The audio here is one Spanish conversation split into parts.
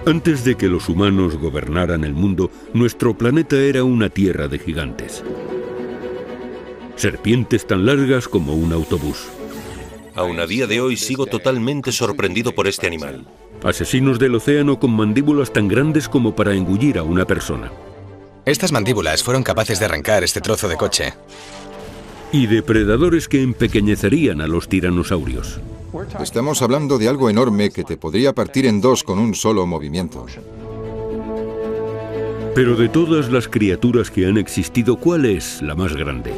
Antes de que los humanos gobernaran el mundo, nuestro planeta era una tierra de gigantes. Serpientes tan largas como un autobús. Aún a día de hoy sigo totalmente sorprendido por este animal. Asesinos del océano con mandíbulas tan grandes como para engullir a una persona. Estas mandíbulas fueron capaces de arrancar este trozo de coche. Y depredadores que empequeñecerían a los tiranosaurios. Estamos hablando de algo enorme que te podría partir en dos con un solo movimiento. Pero de todas las criaturas que han existido, ¿cuál es la más grande?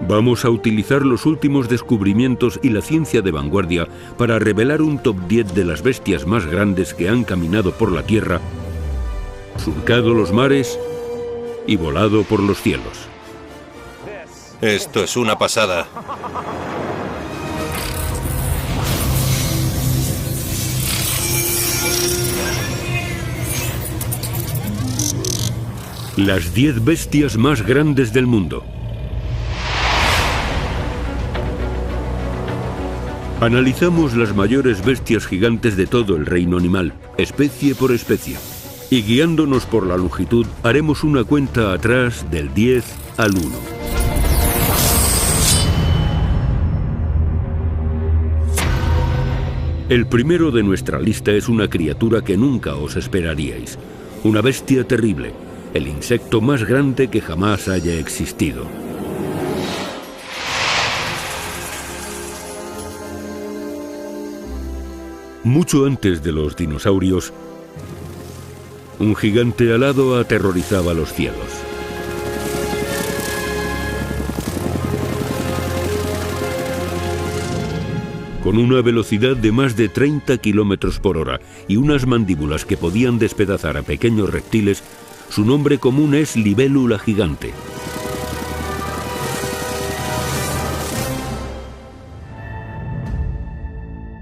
Vamos a utilizar los últimos descubrimientos y la ciencia de vanguardia para revelar un top 10 de las bestias más grandes que han caminado por la Tierra, surcado los mares y volado por los cielos. Esto es una pasada. Las 10 bestias más grandes del mundo. Analizamos las mayores bestias gigantes de todo el reino animal, especie por especie. Y guiándonos por la longitud, haremos una cuenta atrás del 10 al 1. El primero de nuestra lista es una criatura que nunca os esperaríais. Una bestia terrible, el insecto más grande que jamás haya existido. Mucho antes de los dinosaurios, un gigante alado aterrorizaba los cielos. Con una velocidad de más de 30 kilómetros por hora y unas mandíbulas que podían despedazar a pequeños reptiles, su nombre común es libélula gigante.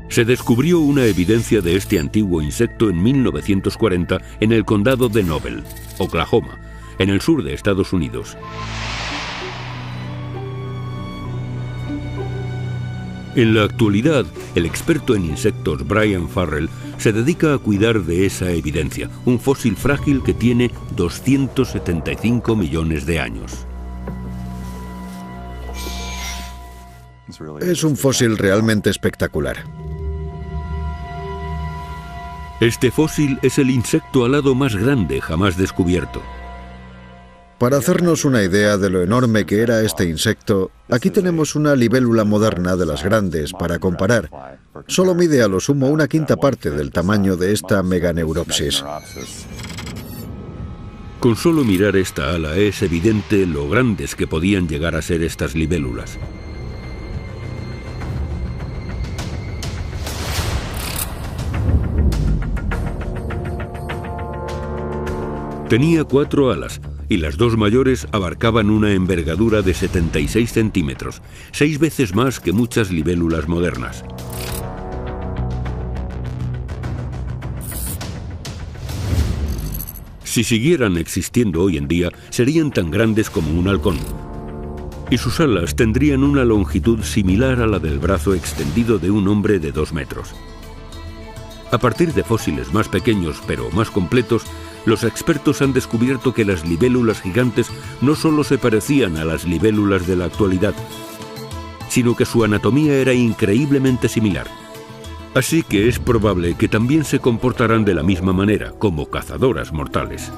Se descubrió una evidencia de este antiguo insecto en 1940 en el condado de Noble, Oklahoma, en el sur de Estados Unidos. En la actualidad, el experto en insectos Brian Farrell se dedica a cuidar de esa evidencia, un fósil frágil que tiene 275 millones de años. Es un fósil realmente espectacular. Este fósil es el insecto alado más grande jamás descubierto. Para hacernos una idea de lo enorme que era este insecto, aquí tenemos una libélula moderna de las grandes para comparar. Solo mide a lo sumo una quinta parte del tamaño de esta Meganeuropsis. Con solo mirar esta ala es evidente lo grandes que podían llegar a ser estas libélulas. Tenía 4 alas, y las 2 mayores abarcaban una envergadura de 76 centímetros, 6 veces más que muchas libélulas modernas. Si siguieran existiendo hoy en día, serían tan grandes como un halcón. Y sus alas tendrían una longitud similar a la del brazo extendido de un hombre de 2 metros. A partir de fósiles más pequeños pero más completos, los expertos han descubierto que las libélulas gigantes no solo se parecían a las libélulas de la actualidad, sino que su anatomía era increíblemente similar. Así que es probable que también se comportarán de la misma manera, como cazadoras mortales.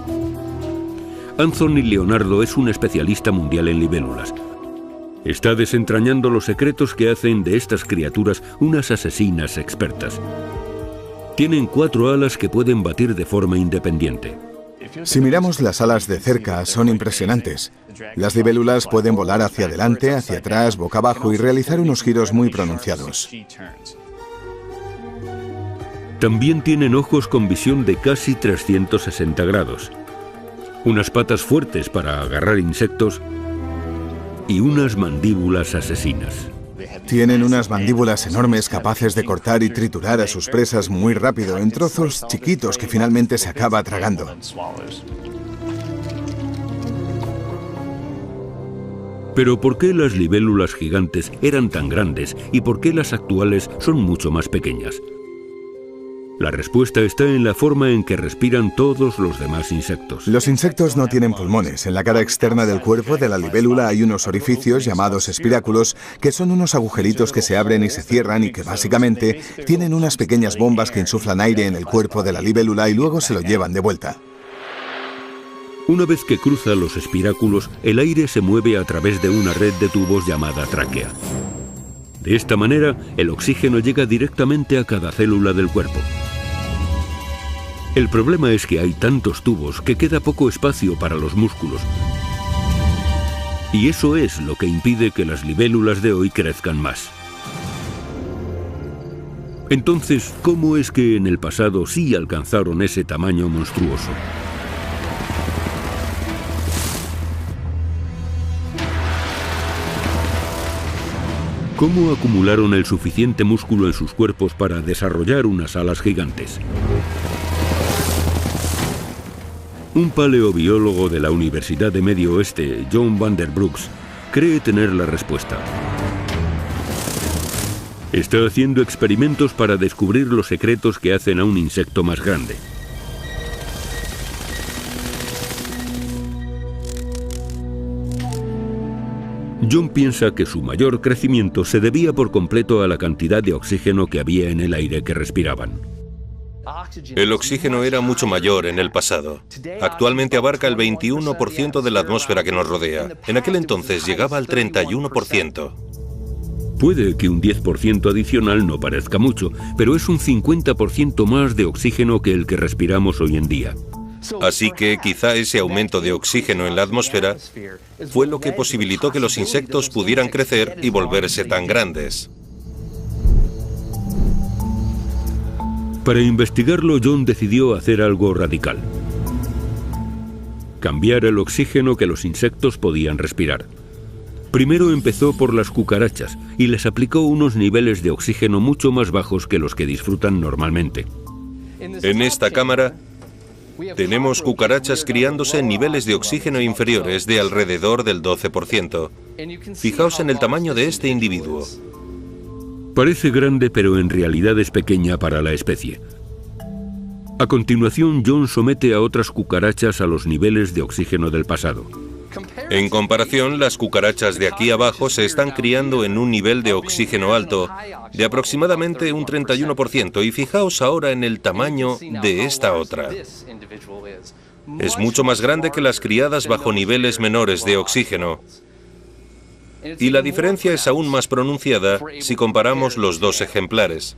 Anthony Leonardo es un especialista mundial en libélulas. Está desentrañando los secretos que hacen de estas criaturas unas asesinas expertas. Tienen 4 alas que pueden batir de forma independiente. Si miramos las alas de cerca, son impresionantes. Las libélulas pueden volar hacia adelante, hacia atrás, boca abajo y realizar unos giros muy pronunciados. También tienen ojos con visión de casi 360 grados, unas patas fuertes para agarrar insectos y unas mandíbulas asesinas. Tienen unas mandíbulas enormes capaces de cortar y triturar a sus presas muy rápido en trozos chiquitos que finalmente se acaba tragando. Pero ¿por qué las libélulas gigantes eran tan grandes y por qué las actuales son mucho más pequeñas? La respuesta está en la forma en que respiran todos los demás insectos. Los insectos no tienen pulmones. En la cara externa del cuerpo de la libélula hay unos orificios llamados espiráculos, que son unos agujeritos que se abren y se cierran y que básicamente tienen unas pequeñas bombas que insuflan aire en el cuerpo de la libélula y luego se lo llevan de vuelta. Una vez que cruza los espiráculos, el aire se mueve a través de una red de tubos llamada tráquea. De esta manera, el oxígeno llega directamente a cada célula del cuerpo. El problema es que hay tantos tubos que queda poco espacio para los músculos. Y eso es lo que impide que las libélulas de hoy crezcan más. Entonces, ¿cómo es que en el pasado sí alcanzaron ese tamaño monstruoso? ¿Cómo acumularon el suficiente músculo en sus cuerpos para desarrollar unas alas gigantes? Un paleobiólogo de la Universidad de Medio Oeste, John Vanderbrooks, cree tener la respuesta. Está haciendo experimentos para descubrir los secretos que hacen a un insecto más grande. John piensa que su mayor crecimiento se debía por completo a la cantidad de oxígeno que había en el aire que respiraban. El oxígeno era mucho mayor en el pasado. Actualmente abarca el 21% de la atmósfera que nos rodea. En aquel entonces llegaba al 31%. Puede que un 10% adicional no parezca mucho, pero es un 50% más de oxígeno que el que respiramos hoy en día. Así que quizá ese aumento de oxígeno en la atmósfera fue lo que posibilitó que los insectos pudieran crecer y volverse tan grandes. Para investigarlo, John decidió hacer algo radical: cambiar el oxígeno que los insectos podían respirar. Primero empezó por las cucarachas y les aplicó unos niveles de oxígeno mucho más bajos que los que disfrutan normalmente. En esta cámara tenemos cucarachas criándose en niveles de oxígeno inferiores de alrededor del 12%. Fijaos en el tamaño de este individuo. Parece grande, pero en realidad es pequeña para la especie. A continuación, John somete a otras cucarachas a los niveles de oxígeno del pasado. En comparación, las cucarachas de aquí abajo se están criando en un nivel de oxígeno alto de aproximadamente un 31%, y fijaos ahora en el tamaño de esta otra. Es mucho más grande que las criadas bajo niveles menores de oxígeno. Y la diferencia es aún más pronunciada si comparamos los dos ejemplares.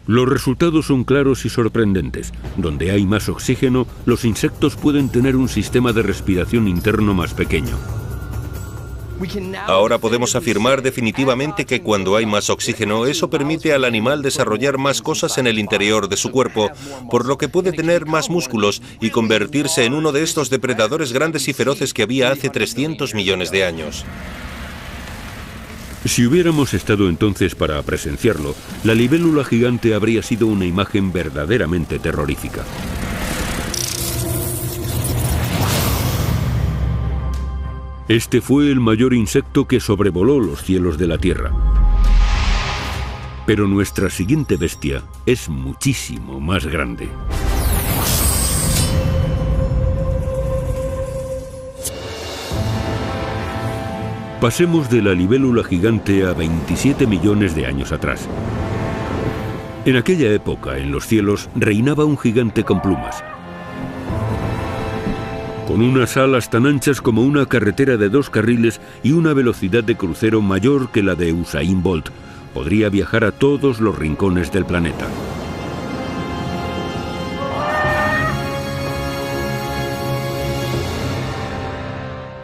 Los resultados son claros y sorprendentes. Donde hay más oxígeno, los insectos pueden tener un sistema de respiración interno más pequeño. Ahora podemos afirmar definitivamente que cuando hay más oxígeno, eso permite al animal desarrollar más cosas en el interior de su cuerpo, por lo que puede tener más músculos y convertirse en uno de estos depredadores grandes y feroces que había hace 300 millones de años. Si hubiéramos estado entonces para presenciarlo, la libélula gigante habría sido una imagen verdaderamente terrorífica. Este fue el mayor insecto que sobrevoló los cielos de la Tierra. Pero nuestra siguiente bestia es muchísimo más grande. Pasemos de la libélula gigante a 27 millones de años atrás. En aquella época, en los cielos, reinaba un gigante con plumas. Con unas alas tan anchas como una carretera de 2 carriles y una velocidad de crucero mayor que la de Usain Bolt, podría viajar a todos los rincones del planeta.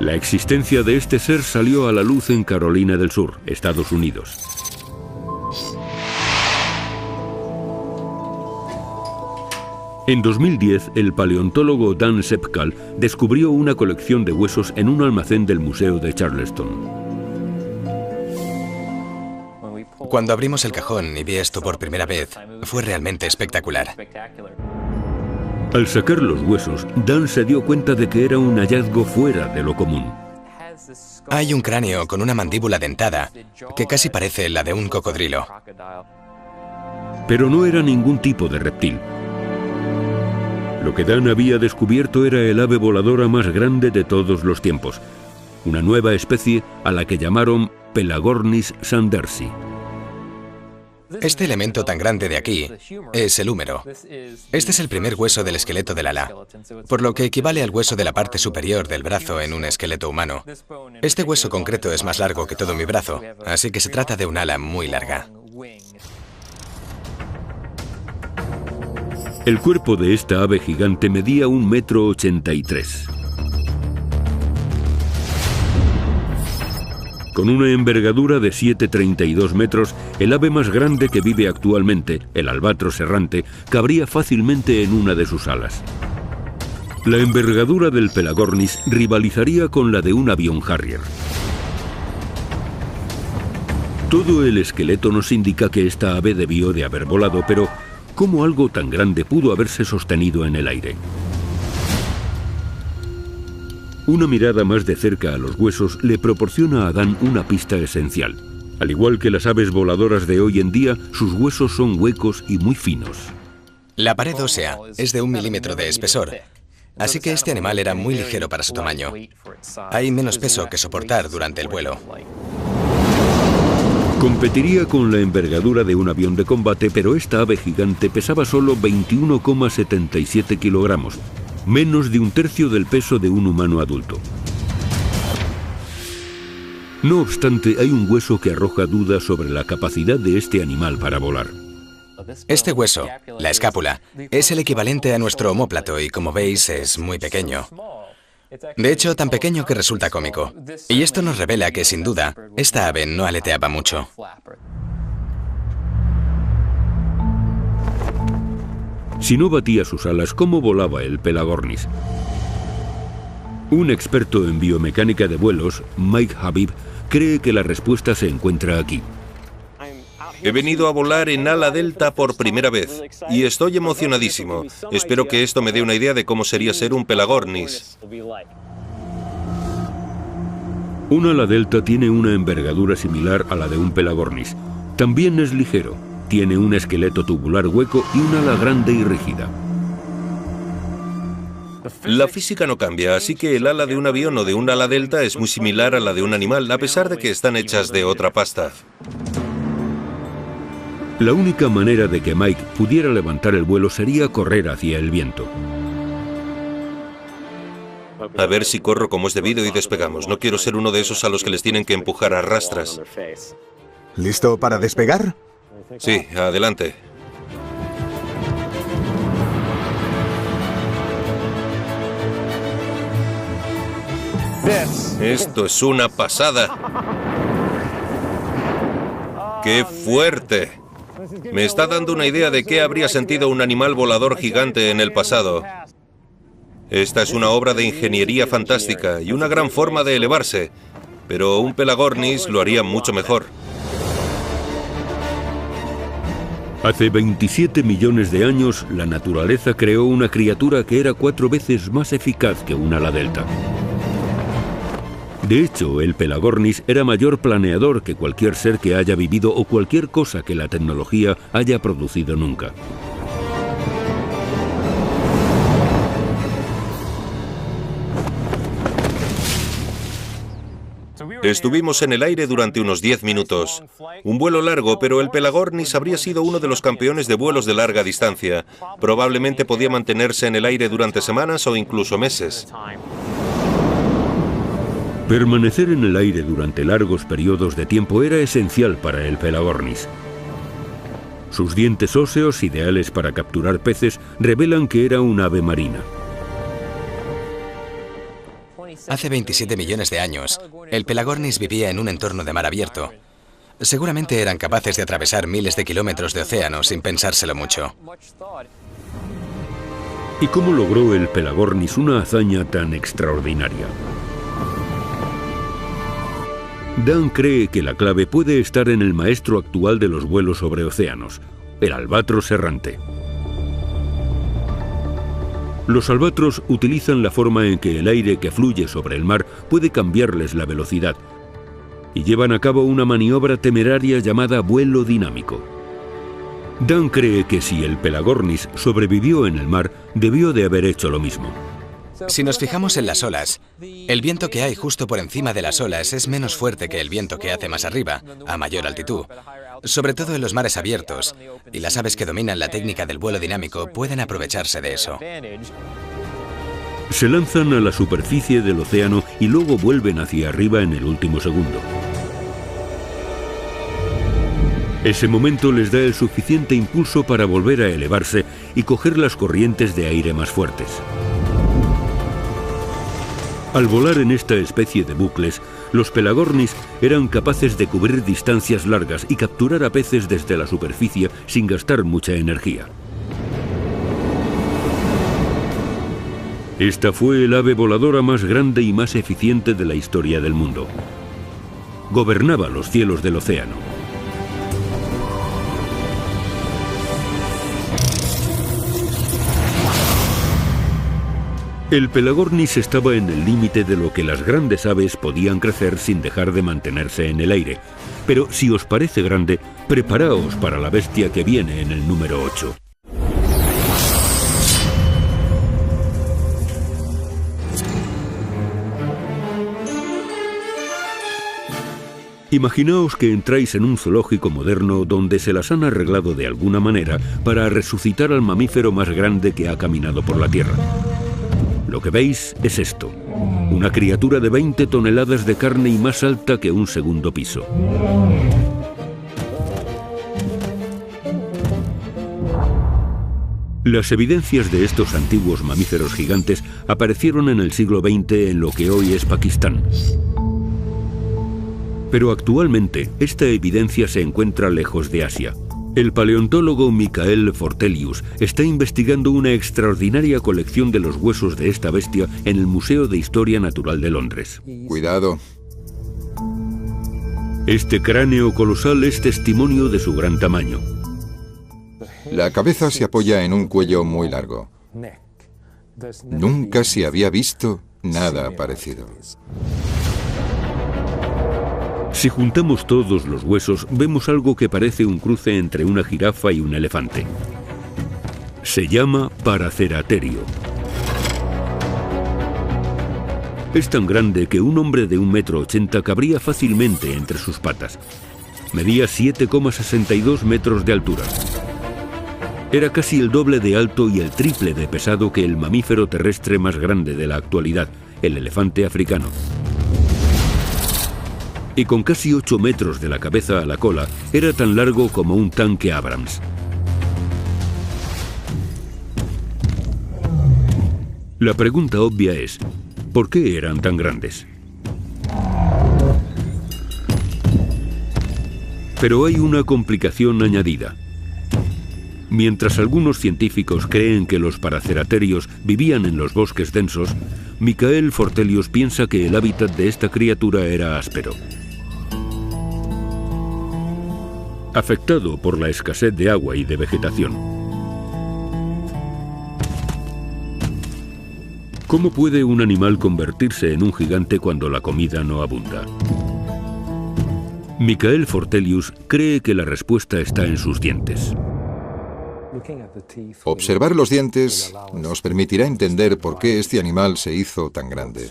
La existencia de este ser salió a la luz en Carolina del Sur, Estados Unidos. En 2010, el paleontólogo Dan Sepkal descubrió una colección de huesos en un almacén del Museo de Charleston. Cuando abrimos el cajón y vi esto por primera vez, fue realmente espectacular. Al sacar los huesos, Dan se dio cuenta de que era un hallazgo fuera de lo común. Hay un cráneo con una mandíbula dentada que casi parece la de un cocodrilo. Pero no era ningún tipo de reptil. Lo que Dan había descubierto era el ave voladora más grande de todos los tiempos, una nueva especie a la que llamaron Pelagornis sandersi. Este elemento tan grande de aquí es el húmero. Este es el primer hueso del esqueleto del ala, por lo que equivale al hueso de la parte superior del brazo en un esqueleto humano. Este hueso concreto es más largo que todo mi brazo, así que se trata de un ala muy larga. El cuerpo de esta ave gigante medía 1,83 m. Con una envergadura de 7,32 metros, el ave más grande que vive actualmente, el albatros errante, cabría fácilmente en una de sus alas. La envergadura del Pelagornis rivalizaría con la de un avión Harrier. Todo el esqueleto nos indica que esta ave debió de haber volado, pero ¿cómo algo tan grande pudo haberse sostenido en el aire? Una mirada más de cerca a los huesos le proporciona a Dan una pista esencial. Al igual que las aves voladoras de hoy en día, sus huesos son huecos y muy finos. La pared ósea es de 1 milímetro de espesor, así que este animal era muy ligero para su tamaño. Hay menos peso que soportar durante el vuelo. Competiría con la envergadura de un avión de combate, pero esta ave gigante pesaba solo 21,77 kilogramos, menos de 1/3 del peso de un humano adulto. No obstante, hay un hueso que arroja dudas sobre la capacidad de este animal para volar. Este hueso, la escápula, es el equivalente a nuestro omóplato y, como veis, es muy pequeño. De hecho, tan pequeño que resulta cómico. Y esto nos revela que, sin duda, esta ave no aleteaba mucho. Si no batía sus alas, ¿cómo volaba el Pelagornis? Un experto en biomecánica de vuelos, Mike Habib, cree que la respuesta se encuentra aquí. He venido a volar en ala delta por primera vez y estoy emocionadísimo. Espero que esto me dé una idea de cómo sería ser un Pelagornis. Un ala delta tiene una envergadura similar a la de un Pelagornis. También es ligero, tiene un esqueleto tubular hueco y un ala grande y rígida. La física no cambia, así que el ala de un avión o de un ala delta es muy similar a la de un animal, a pesar de que están hechas de otra pasta. La única manera de que Mike pudiera levantar el vuelo sería correr hacia el viento. A ver si corro como es debido y despegamos. No quiero ser uno de esos a los que les tienen que empujar a rastras. ¿Listo para despegar? Sí, adelante. Esto es una pasada. ¡Qué fuerte! Me está dando una idea de qué habría sentido un animal volador gigante en el pasado. Esta es una obra de ingeniería fantástica y una gran forma de elevarse, pero un Pelagornis lo haría mucho mejor. Hace 27 millones de años, la naturaleza creó una criatura que era 4 veces más eficaz que un ala delta. De hecho, el Pelagornis era mayor planeador que cualquier ser que haya vivido o cualquier cosa que la tecnología haya producido nunca. Estuvimos en el aire durante unos 10 minutos. Un vuelo largo, pero el Pelagornis habría sido uno de los campeones de vuelos de larga distancia. Probablemente podía mantenerse en el aire durante semanas o incluso meses. Permanecer en el aire durante largos periodos de tiempo era esencial para el Pelagornis. Sus dientes óseos, ideales para capturar peces, revelan que era un ave marina. Hace 27 millones de años, el Pelagornis vivía en un entorno de mar abierto. Seguramente eran capaces de atravesar miles de kilómetros de océano sin pensárselo mucho. ¿Y cómo logró el Pelagornis una hazaña tan extraordinaria? Dan cree que la clave puede estar en el maestro actual de los vuelos sobre océanos, el albatros errante. Los albatros utilizan la forma en que el aire que fluye sobre el mar puede cambiarles la velocidad y llevan a cabo una maniobra temeraria llamada vuelo dinámico. Dan cree que si el Pelagornis sobrevivió en el mar, debió de haber hecho lo mismo. Si nos fijamos en las olas, el viento que hay justo por encima de las olas es menos fuerte que el viento que hace más arriba, a mayor altitud, sobre todo en los mares abiertos, y las aves que dominan la técnica del vuelo dinámico pueden aprovecharse de eso. Se lanzan a la superficie del océano y luego vuelven hacia arriba en el último segundo. Ese momento les da el suficiente impulso para volver a elevarse y coger las corrientes de aire más fuertes. Al volar en esta especie de bucles, los Pelagornis eran capaces de cubrir distancias largas y capturar a peces desde la superficie sin gastar mucha energía. Esta fue el ave voladora más grande y más eficiente de la historia del mundo. Gobernaba los cielos del océano. El Pelagornis estaba en el límite de lo que las grandes aves podían crecer sin dejar de mantenerse en el aire. Pero si os parece grande, preparaos para la bestia que viene en el número 8. Imaginaos que entráis en un zoológico moderno donde se las han arreglado de alguna manera para resucitar al mamífero más grande que ha caminado por la Tierra. Lo que veis es esto, una criatura de 20 toneladas de carne y más alta que un segundo piso. Las evidencias de estos antiguos mamíferos gigantes aparecieron en el siglo XX en lo que hoy es Pakistán. Pero actualmente esta evidencia se encuentra lejos de Asia. El paleontólogo Michael Fortelius está investigando una extraordinaria colección de los huesos de esta bestia en el Museo de Historia Natural de Londres. Cuidado. Este cráneo colosal es testimonio de su gran tamaño. La cabeza se apoya en un cuello muy largo. Nunca se había visto nada parecido. Si juntamos todos los huesos, vemos algo que parece un cruce entre una jirafa y un elefante. Se llama Paraceraterio. Es tan grande que un hombre de 1,80 m cabría fácilmente entre sus patas. Medía 7,62 metros de altura. Era casi el doble de alto y el triple de pesado que el mamífero terrestre más grande de la actualidad, el elefante africano. Y con casi 8 metros de la cabeza a la cola, era tan largo como un tanque Abrams. La pregunta obvia es, ¿por qué eran tan grandes? Pero hay una complicación añadida. Mientras algunos científicos creen que los paraceraterios vivían en los bosques densos, Michael Fortelius piensa que el hábitat de esta criatura era áspero. Afectado por la escasez de agua y de vegetación. ¿Cómo puede un animal convertirse en un gigante cuando la comida no abunda? Michael Fortelius cree que la respuesta está en sus dientes. Observar los dientes nos permitirá entender por qué este animal se hizo tan grande.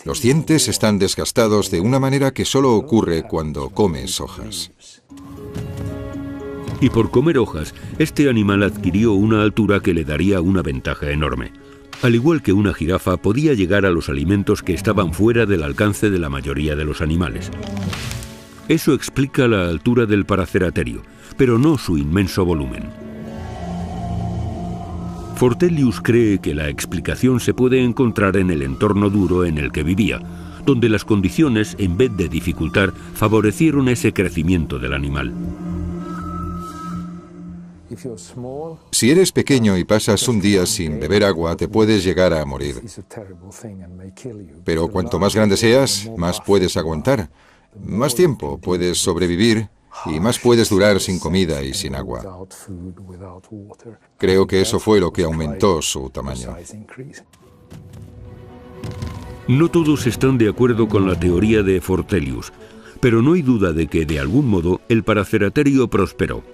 Los dientes están desgastados de una manera que solo ocurre cuando comes hojas. Y por comer hojas, este animal adquirió una altura que le daría una ventaja enorme. Al igual que una jirafa, podía llegar a los alimentos que estaban fuera del alcance de la mayoría de los animales. Eso explica la altura del paraceraterio, pero no su inmenso volumen. Fortelius cree que la explicación se puede encontrar en el entorno duro en el que vivía, donde las condiciones, en vez de dificultar, favorecieron ese crecimiento del animal. Si eres pequeño y pasas un día sin beber agua, te puedes llegar a morir. Pero cuanto más grande seas, más puedes aguantar, más tiempo puedes sobrevivir y más puedes durar sin comida y sin agua. Creo que eso fue lo que aumentó su tamaño. No todos están de acuerdo con la teoría de Fortelius, Pero no hay duda de que, de algún modo, el Paraceraterio prosperó.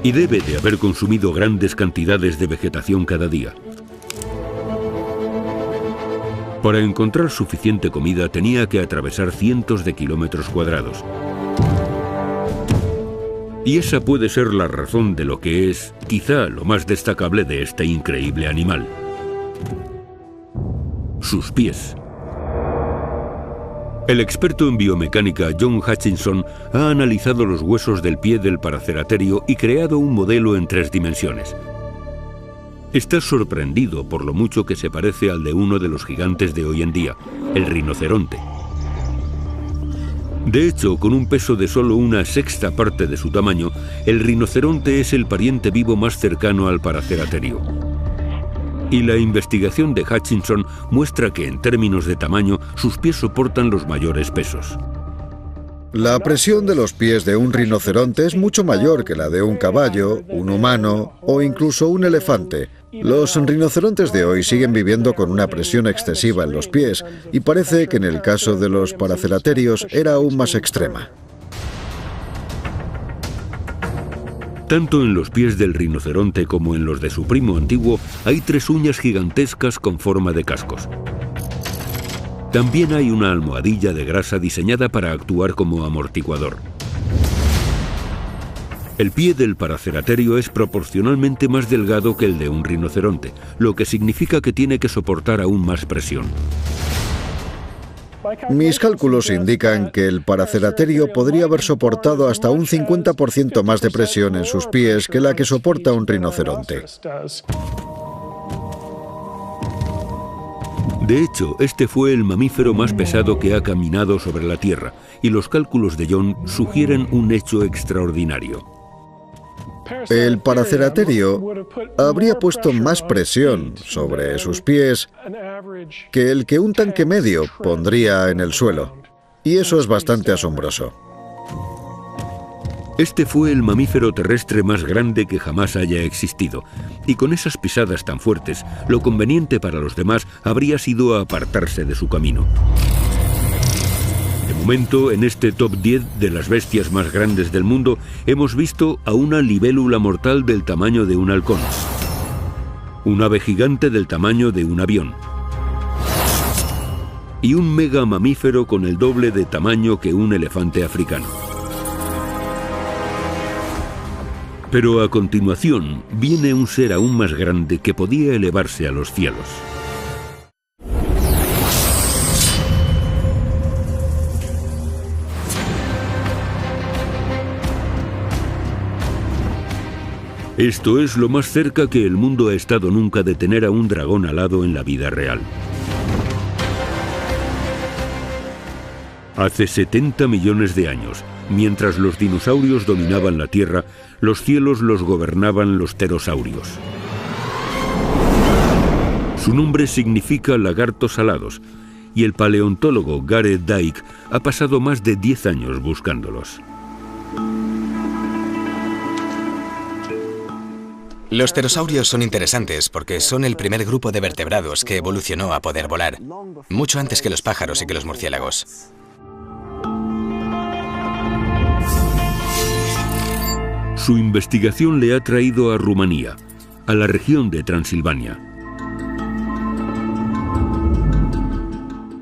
Y debe de haber consumido grandes cantidades de vegetación cada día. Para encontrar suficiente comida tenía que atravesar cientos de kilómetros cuadrados. Y esa puede ser la razón de lo que es, quizá, lo más destacable de este increíble animal: sus pies. El experto en biomecánica John Hutchinson ha analizado los huesos del pie del Paraceraterio y creado un modelo en 3 dimensiones. Está sorprendido por lo mucho que se parece al de uno de los gigantes de hoy en día, el rinoceronte. De hecho, con un peso de solo 1/6 parte de su tamaño, el rinoceronte es el pariente vivo más cercano al Paraceraterio. Y la investigación de Hutchinson muestra que, en términos de tamaño, sus pies soportan los mayores pesos. La presión de los pies de un rinoceronte es mucho mayor que la de un caballo, un humano o incluso un elefante. Los rinocerontes de hoy siguen viviendo con una presión excesiva en los pies y parece que en el caso de los paraceraterios era aún más extrema. Tanto en los pies del rinoceronte como en los de su primo antiguo hay 3 uñas gigantescas con forma de cascos. También hay una almohadilla de grasa diseñada para actuar como amortiguador. El pie del Paraceraterio es proporcionalmente más delgado que el de un rinoceronte, lo que significa que tiene que soportar aún más presión. Mis cálculos indican que el Paraceraterio podría haber soportado hasta un 50% más de presión en sus pies que la que soporta un rinoceronte. De hecho, este fue el mamífero más pesado que ha caminado sobre la Tierra, y los cálculos de John sugieren un hecho extraordinario. El Paraceraterio habría puesto más presión sobre sus pies que el que un tanque medio pondría en el suelo, y eso es bastante asombroso. Este fue el mamífero terrestre más grande que jamás haya existido, y con esas pisadas tan fuertes, lo conveniente para los demás habría sido apartarse de su camino. De momento, en este top 10 de las bestias más grandes del mundo, hemos visto a una libélula mortal del tamaño de un halcón, un ave gigante del tamaño de un avión, y un mega mamífero con el doble de tamaño que un elefante africano. Pero a continuación viene un ser aún más grande que podía elevarse a los cielos. Esto es lo más cerca que el mundo ha estado nunca de tener a un dragón alado en la vida real. Hace 70 millones de años, mientras los dinosaurios dominaban la Tierra, los cielos los gobernaban los pterosaurios. Su nombre significa lagartos alados, y el paleontólogo Gareth Dyke ha pasado más de 10 años buscándolos. Los pterosaurios son interesantes porque son el primer grupo de vertebrados que evolucionó a poder volar, mucho antes que los pájaros y que los murciélagos. Su investigación le ha traído a Rumanía, a la región de Transilvania,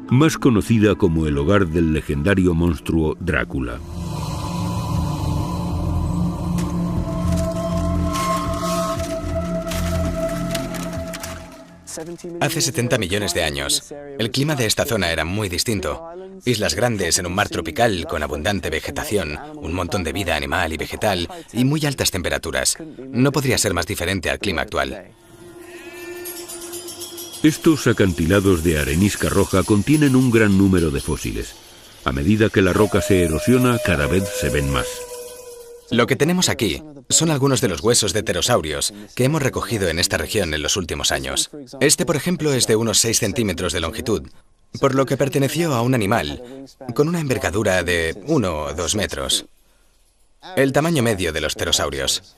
más conocida como el hogar del legendario monstruo Drácula. Hace 70 millones de años, el clima de esta zona era muy distinto. Islas grandes en un mar tropical con abundante vegetación, un montón de vida animal y vegetal y muy altas temperaturas. No podría ser más diferente al clima actual. Estos acantilados de arenisca roja contienen un gran número de fósiles. A medida que la roca se erosiona, cada vez se ven más. Lo que tenemos aquí son algunos de los huesos de pterosaurios que hemos recogido en esta región en los últimos años. Este, por ejemplo, es de unos 6 centímetros de longitud, por lo que perteneció a un animal con una envergadura de 1 o 2 metros. El tamaño medio de los pterosaurios.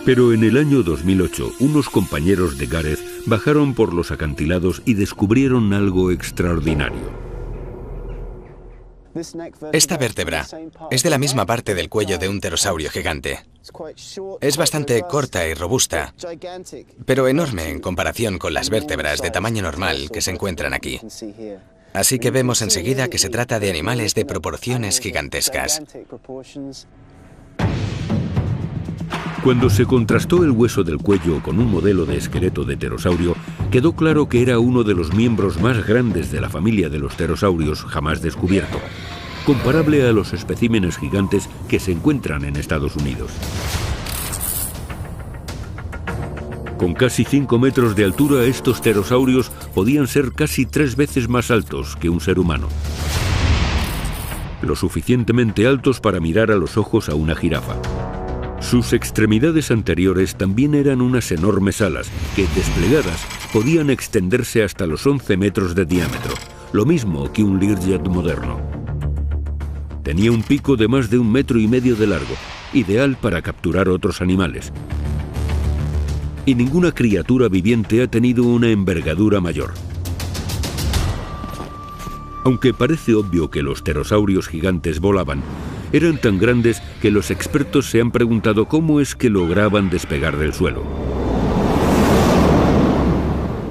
Pero en el año 2008, unos compañeros de Gareth bajaron por los acantilados y descubrieron algo extraordinario. Esta vértebra es de la misma parte del cuello de un pterosaurio gigante. Es bastante corta y robusta, pero enorme en comparación con las vértebras de tamaño normal que se encuentran aquí. Así que vemos enseguida que se trata de animales de proporciones gigantescas. Cuando se contrastó el hueso del cuello con un modelo de esqueleto de pterosaurio, quedó claro que era uno de los miembros más grandes de la familia de los pterosaurios jamás descubierto, comparable a los especímenes gigantes que se encuentran en Estados Unidos. Con casi 5 metros de altura, estos pterosaurios podían ser casi 3 veces más altos que un ser humano. Lo suficientemente altos para mirar a los ojos a una jirafa. Sus extremidades anteriores también eran unas enormes alas que, desplegadas, podían extenderse hasta los 11 metros de diámetro, lo mismo que un Learjet moderno. Tenía un pico de más de 1,5 metros de largo, ideal para capturar otros animales. Y ninguna criatura viviente ha tenido una envergadura mayor. Aunque parece obvio que los pterosaurios gigantes volaban, eran tan grandes que los expertos se han preguntado cómo es que lograban despegar del suelo.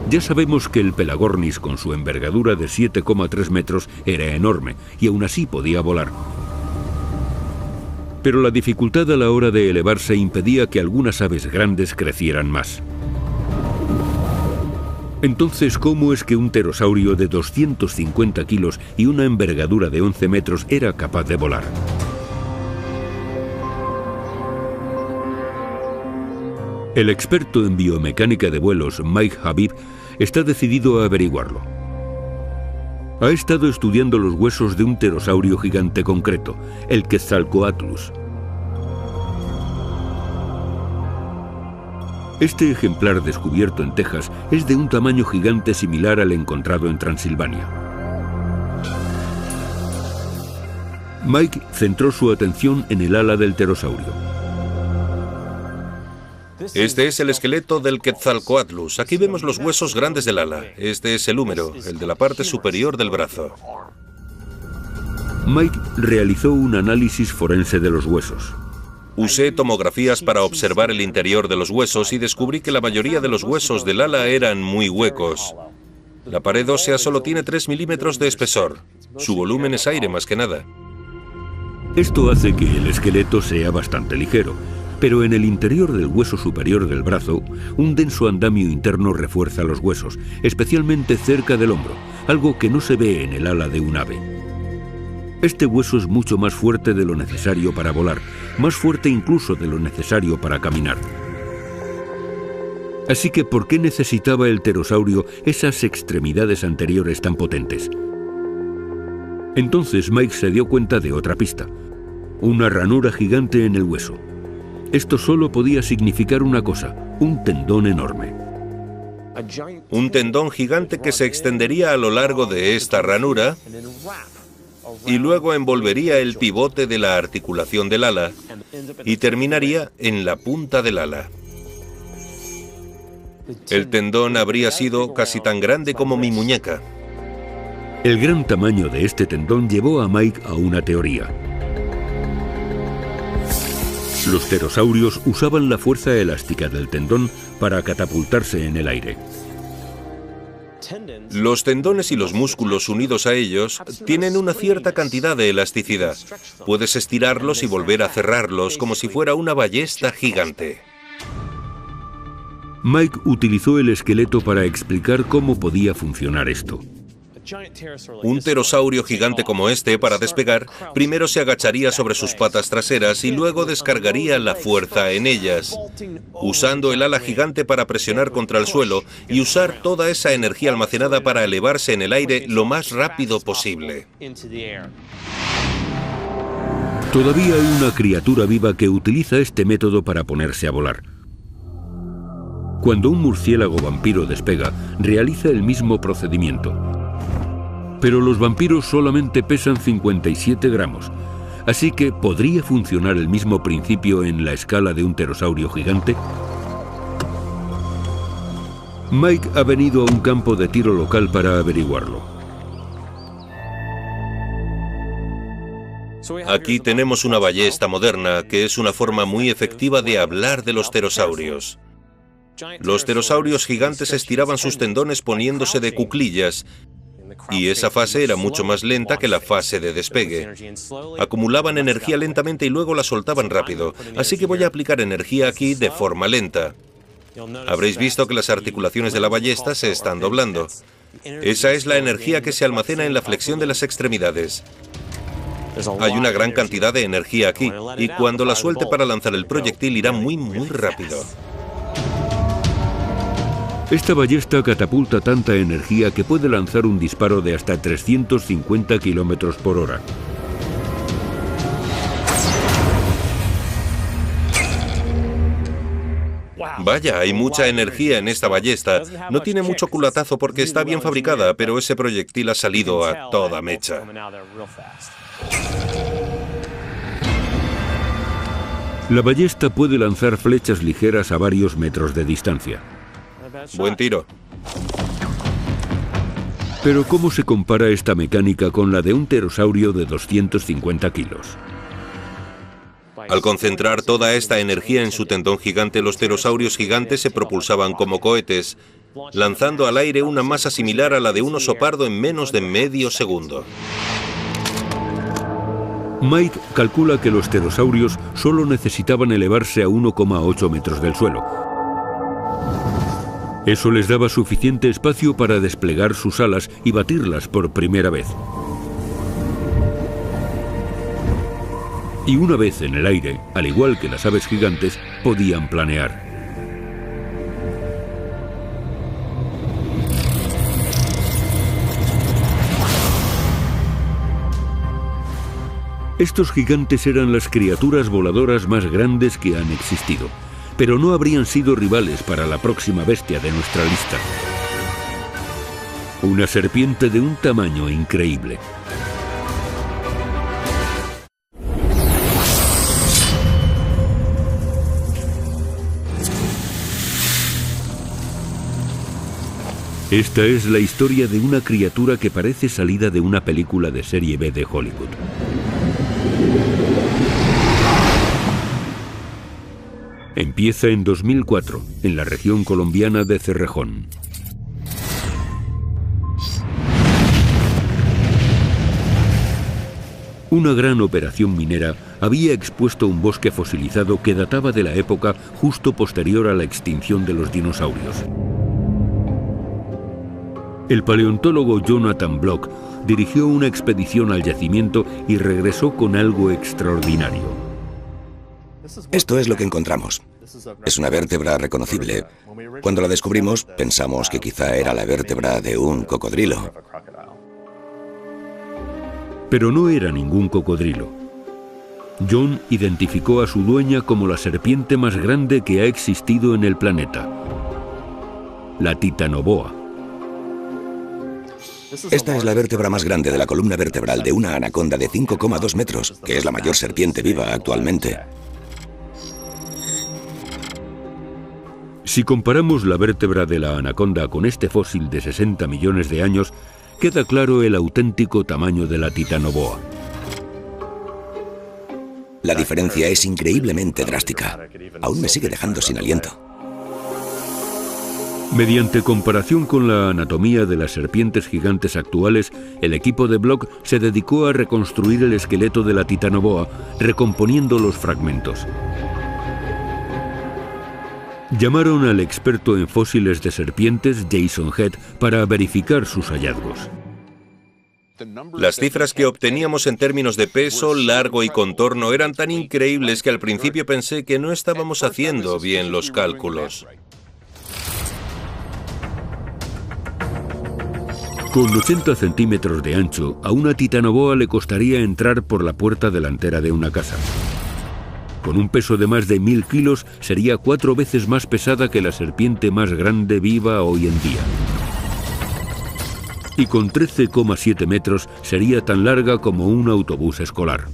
Ya sabemos que el Pelagornis, con su envergadura de 7,3 metros, era enorme y aún así podía volar. Pero la dificultad a la hora de elevarse impedía que algunas aves grandes crecieran más. Entonces, ¿cómo es que un pterosaurio de 250 kilos y una envergadura de 11 metros era capaz de volar? El experto en biomecánica de vuelos, Mike Habib, está decidido a averiguarlo. Ha estado estudiando los huesos de un pterosaurio gigante concreto, el Quetzalcoatlus. Este ejemplar descubierto en Texas es de un tamaño gigante similar al encontrado en Transilvania. Mike centró su atención en el ala del pterosaurio. Este es el esqueleto del Quetzalcoatlus. Aquí vemos los huesos grandes del ala. Este es el húmero, el de la parte superior del brazo. Mike realizó un análisis forense de los huesos. Usé tomografías para observar el interior de los huesos y descubrí que la mayoría de los huesos del ala eran muy huecos. La pared ósea solo tiene 3 milímetros de espesor. Su volumen es aire más que nada. Esto hace que el esqueleto sea bastante ligero, pero en el interior del hueso superior del brazo, un denso andamio interno refuerza los huesos, especialmente cerca del hombro, algo que no se ve en el ala de un ave. Este hueso es mucho más fuerte de lo necesario para volar, más fuerte incluso de lo necesario para caminar. Así que, ¿por qué necesitaba el pterosaurio esas extremidades anteriores tan potentes? Entonces Mike se dio cuenta de otra pista: una ranura gigante en el hueso. Esto solo podía significar una cosa: un tendón enorme. Un tendón gigante que se extendería a lo largo de esta ranura y luego envolvería el pivote de la articulación del ala y terminaría en la punta del ala. El tendón habría sido casi tan grande como mi muñeca. El gran tamaño de este tendón llevó a Mike a una teoría. Los pterosaurios usaban la fuerza elástica del tendón para catapultarse en el aire. Los tendones y los músculos unidos a ellos tienen una cierta cantidad de elasticidad. Puedes estirarlos y volver a cerrarlos como si fuera una ballesta gigante. Mike utilizó el esqueleto para explicar cómo podía funcionar esto. Un pterosaurio gigante como este, para despegar, primero se agacharía sobre sus patas traseras y luego descargaría la fuerza en ellas, usando el ala gigante para presionar contra el suelo y usar toda esa energía almacenada para elevarse en el aire lo más rápido posible. Todavía hay una criatura viva que utiliza este método para ponerse a volar. Cuando un murciélago vampiro despega, realiza el mismo procedimiento. Pero los vampiros solamente pesan 57 gramos, así que ¿podría funcionar el mismo principio en la escala de un pterosaurio gigante? Mike ha venido a un campo de tiro local para averiguarlo. Aquí tenemos una ballesta moderna, que es una forma muy efectiva de hablar de los pterosaurios. Los pterosaurios gigantes estiraban sus tendones poniéndose de cuclillas, y esa fase era mucho más lenta que la fase de despegue. Acumulaban energía lentamente y luego la soltaban rápido, así que voy a aplicar energía aquí de forma lenta. Habréis visto que las articulaciones de la ballesta se están doblando. Esa es la energía que se almacena en la flexión de las extremidades. Hay una gran cantidad de energía aquí, y cuando la suelte para lanzar el proyectil irá muy rápido. Esta ballesta catapulta tanta energía que puede lanzar un disparo de hasta 350 kilómetros por hora. Vaya, hay mucha energía en esta ballesta. No tiene mucho culatazo porque está bien fabricada, pero ese proyectil ha salido a toda mecha. La ballesta puede lanzar flechas ligeras a varios metros de distancia. Buen tiro. Pero ¿cómo se compara esta mecánica con la de un pterosaurio de 250 kilos? Al concentrar toda esta energía en su tendón gigante, los pterosaurios gigantes se propulsaban como cohetes, lanzando al aire una masa similar a la de un oso pardo en menos de medio segundo. Mike calcula que los pterosaurios solo necesitaban elevarse a 1,8 metros del suelo. Eso les daba suficiente espacio para desplegar sus alas y batirlas por primera vez. Y una vez en el aire, al igual que las aves gigantes, podían planear. Estos gigantes eran las criaturas voladoras más grandes que han existido, pero no habrían sido rivales para la próxima bestia de nuestra lista. Una serpiente de un tamaño increíble. Esta es la historia de una criatura que parece salida de una película de serie B de Hollywood. Empieza en 2004, en la región colombiana de Cerrejón. Una gran operación minera había expuesto un bosque fosilizado que databa de la época justo posterior a la extinción de los dinosaurios. El paleontólogo Jonathan Block dirigió una expedición al yacimiento y regresó con algo extraordinario. Esto es lo que encontramos. Es una vértebra reconocible. Cuando la descubrimos, pensamos que quizá era la vértebra de un cocodrilo. Pero no era ningún cocodrilo. John identificó a su dueña como la serpiente más grande que ha existido en el planeta, la Titanoboa. Esta es la vértebra más grande de la columna vertebral de una anaconda de 5,2 metros, que es la mayor serpiente viva actualmente. Si comparamos la vértebra de la anaconda con este fósil de 60 millones de años, queda claro el auténtico tamaño de la Titanoboa. La diferencia es increíblemente drástica. Aún me sigue dejando sin aliento. Mediante comparación con la anatomía de las serpientes gigantes actuales, el equipo de Block se dedicó a reconstruir el esqueleto de la Titanoboa, recomponiendo los fragmentos. Llamaron al experto en fósiles de serpientes, Jason Head, para verificar sus hallazgos. Las cifras que obteníamos en términos de peso, largo y contorno eran tan increíbles que al principio pensé que no estábamos haciendo bien los cálculos. Con 80 centímetros de ancho, a una Titanoboa le costaría entrar por la puerta delantera de una casa. Con un peso de más de 1000 kilos, sería 4 veces más pesada que la serpiente más grande viva hoy en día. Y con 13,7 metros, sería tan larga como un autobús escolar.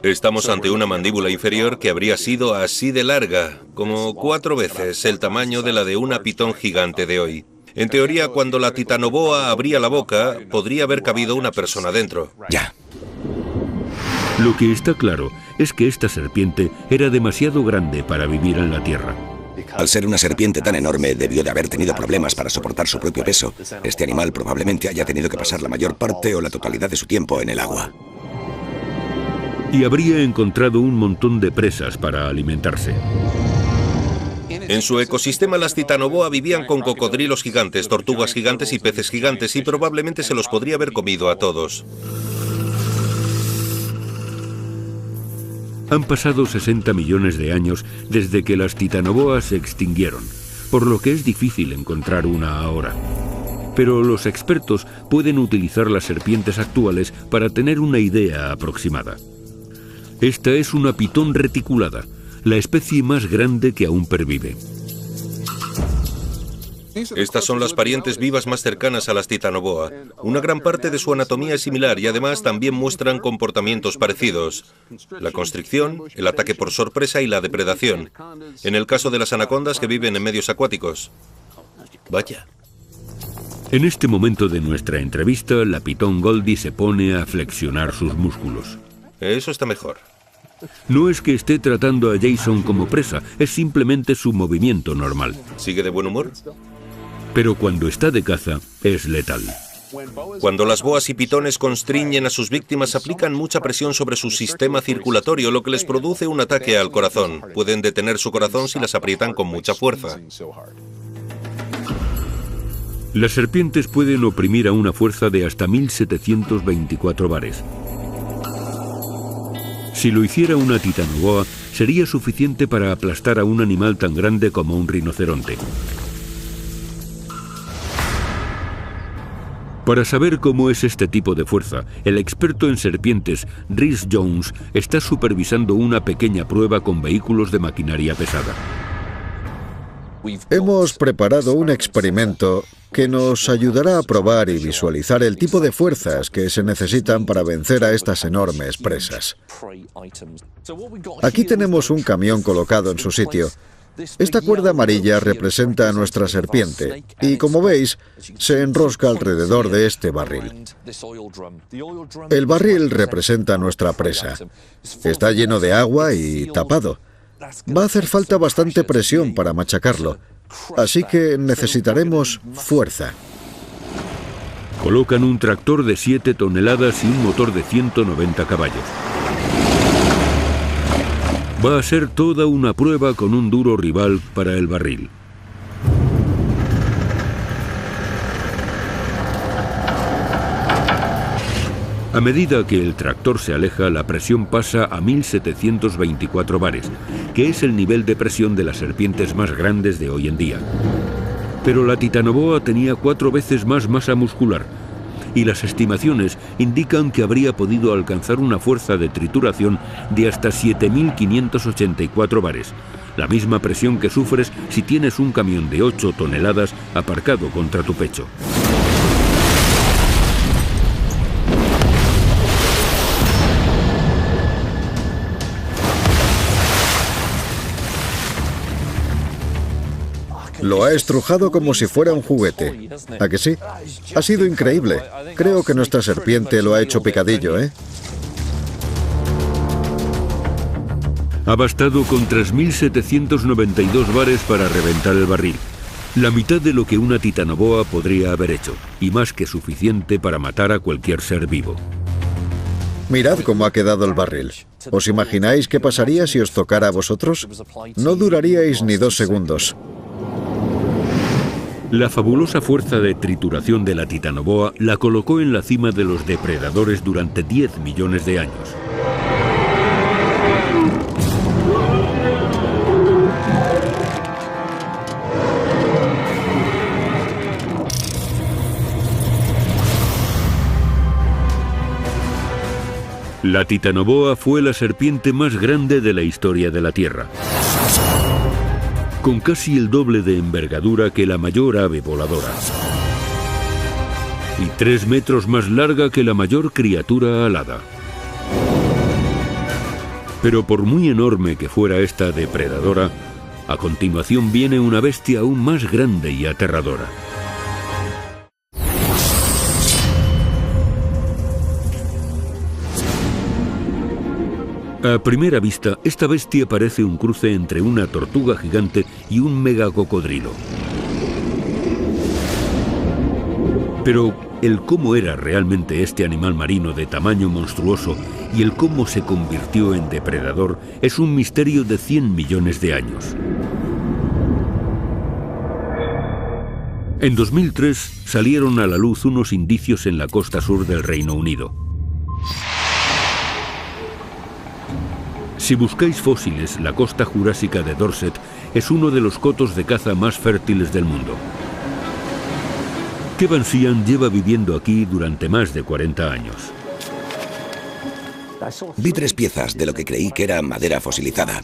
Estamos ante una mandíbula inferior que habría sido así de larga, como 4 veces el tamaño de la de una pitón gigante de hoy. En teoría, cuando la titanoboa abría la boca, podría haber cabido una persona dentro. Ya. Lo que está claro es que esta serpiente era demasiado grande para vivir en la Tierra. Al ser una serpiente tan enorme, debió de haber tenido problemas para soportar su propio peso. Este animal probablemente haya tenido que pasar la mayor parte o la totalidad de su tiempo en el agua. Y habría encontrado un montón de presas para alimentarse. En su ecosistema, las titanoboa vivían con cocodrilos gigantes, tortugas gigantes y peces gigantes, y probablemente se los podría haber comido a todos. Han pasado 60 millones de años desde que las titanoboas se extinguieron, por lo que es difícil encontrar una ahora. Pero los expertos pueden utilizar las serpientes actuales para tener una idea aproximada. Esta es una pitón reticulada, la especie más grande que aún pervive. Estas son las parientes vivas más cercanas a las titanoboa. Una gran parte de su anatomía es similar y además también muestran comportamientos parecidos. La constricción, el ataque por sorpresa y la depredación. En el caso de las anacondas que viven en medios acuáticos. Vaya. En este momento de nuestra entrevista, la pitón Goldie se pone a flexionar sus músculos. Eso está mejor. No es que esté tratando a Jason como presa, es simplemente su movimiento normal. ¿Sigue de buen humor? Pero cuando está de caza, es letal. Cuando las boas y pitones constriñen a sus víctimas, aplican mucha presión sobre su sistema circulatorio, lo que les produce un ataque al corazón. Pueden detener su corazón si las aprietan con mucha fuerza. Las serpientes pueden oprimir a una fuerza de hasta 1724 bares. Si lo hiciera una titanoboa, sería suficiente para aplastar a un animal tan grande como un rinoceronte. Para saber cómo es este tipo de fuerza, el experto en serpientes, Rhys Jones, está supervisando una pequeña prueba con vehículos de maquinaria pesada. Hemos preparado un experimento que nos ayudará a probar y visualizar el tipo de fuerzas que se necesitan para vencer a estas enormes presas. Aquí tenemos un camión colocado en su sitio. Esta cuerda amarilla representa a nuestra serpiente y, como veis, se enrosca alrededor de este barril. El barril representa a nuestra presa. Está lleno de agua y tapado. Va a hacer falta bastante presión para machacarlo, así que necesitaremos fuerza. Colocan un tractor de 7 toneladas y un motor de 190 caballos. Va a ser toda una prueba con un duro rival para el barril. A medida que el tractor se aleja, la presión pasa a 1724 bares, que es el nivel de presión de las serpientes más grandes de hoy en día. Pero la titanoboa tenía 4 veces más masa muscular, y las estimaciones indican que habría podido alcanzar una fuerza de trituración de hasta 7584 bares, la misma presión que sufres si tienes un camión de 8 toneladas aparcado contra tu pecho. Lo ha estrujado como si fuera un juguete. ¿A que sí? Ha sido increíble. Creo que nuestra serpiente lo ha hecho picadillo, ¿eh? Ha bastado con 3.792 bares para reventar el barril. La mitad de lo que una titanoboa podría haber hecho, y más que suficiente para matar a cualquier ser vivo. Mirad cómo ha quedado el barril. ¿Os imagináis qué pasaría si os tocara a vosotros? No duraríais ni 2 segundos. La fabulosa fuerza de trituración de la titanoboa la colocó en la cima de los depredadores durante 10 millones de años. La titanoboa fue la serpiente más grande de la historia de la Tierra, con casi el doble de envergadura que la mayor ave voladora, y 3 metros más larga que la mayor criatura alada. Pero por muy enorme que fuera esta depredadora, a continuación viene una bestia aún más grande y aterradora. A primera vista, esta bestia parece un cruce entre una tortuga gigante y un megacocodrilo. Pero el cómo era realmente este animal marino de tamaño monstruoso y el cómo se convirtió en depredador es un misterio de 100 millones de años. En 2003 salieron a la luz unos indicios en la costa sur del Reino Unido. Si buscáis fósiles, la costa jurásica de Dorset es uno de los cotos de caza más fértiles del mundo. Kevan Sheehan lleva viviendo aquí durante más de 40 años. Vi 3 piezas de lo que creí que era madera fosilizada.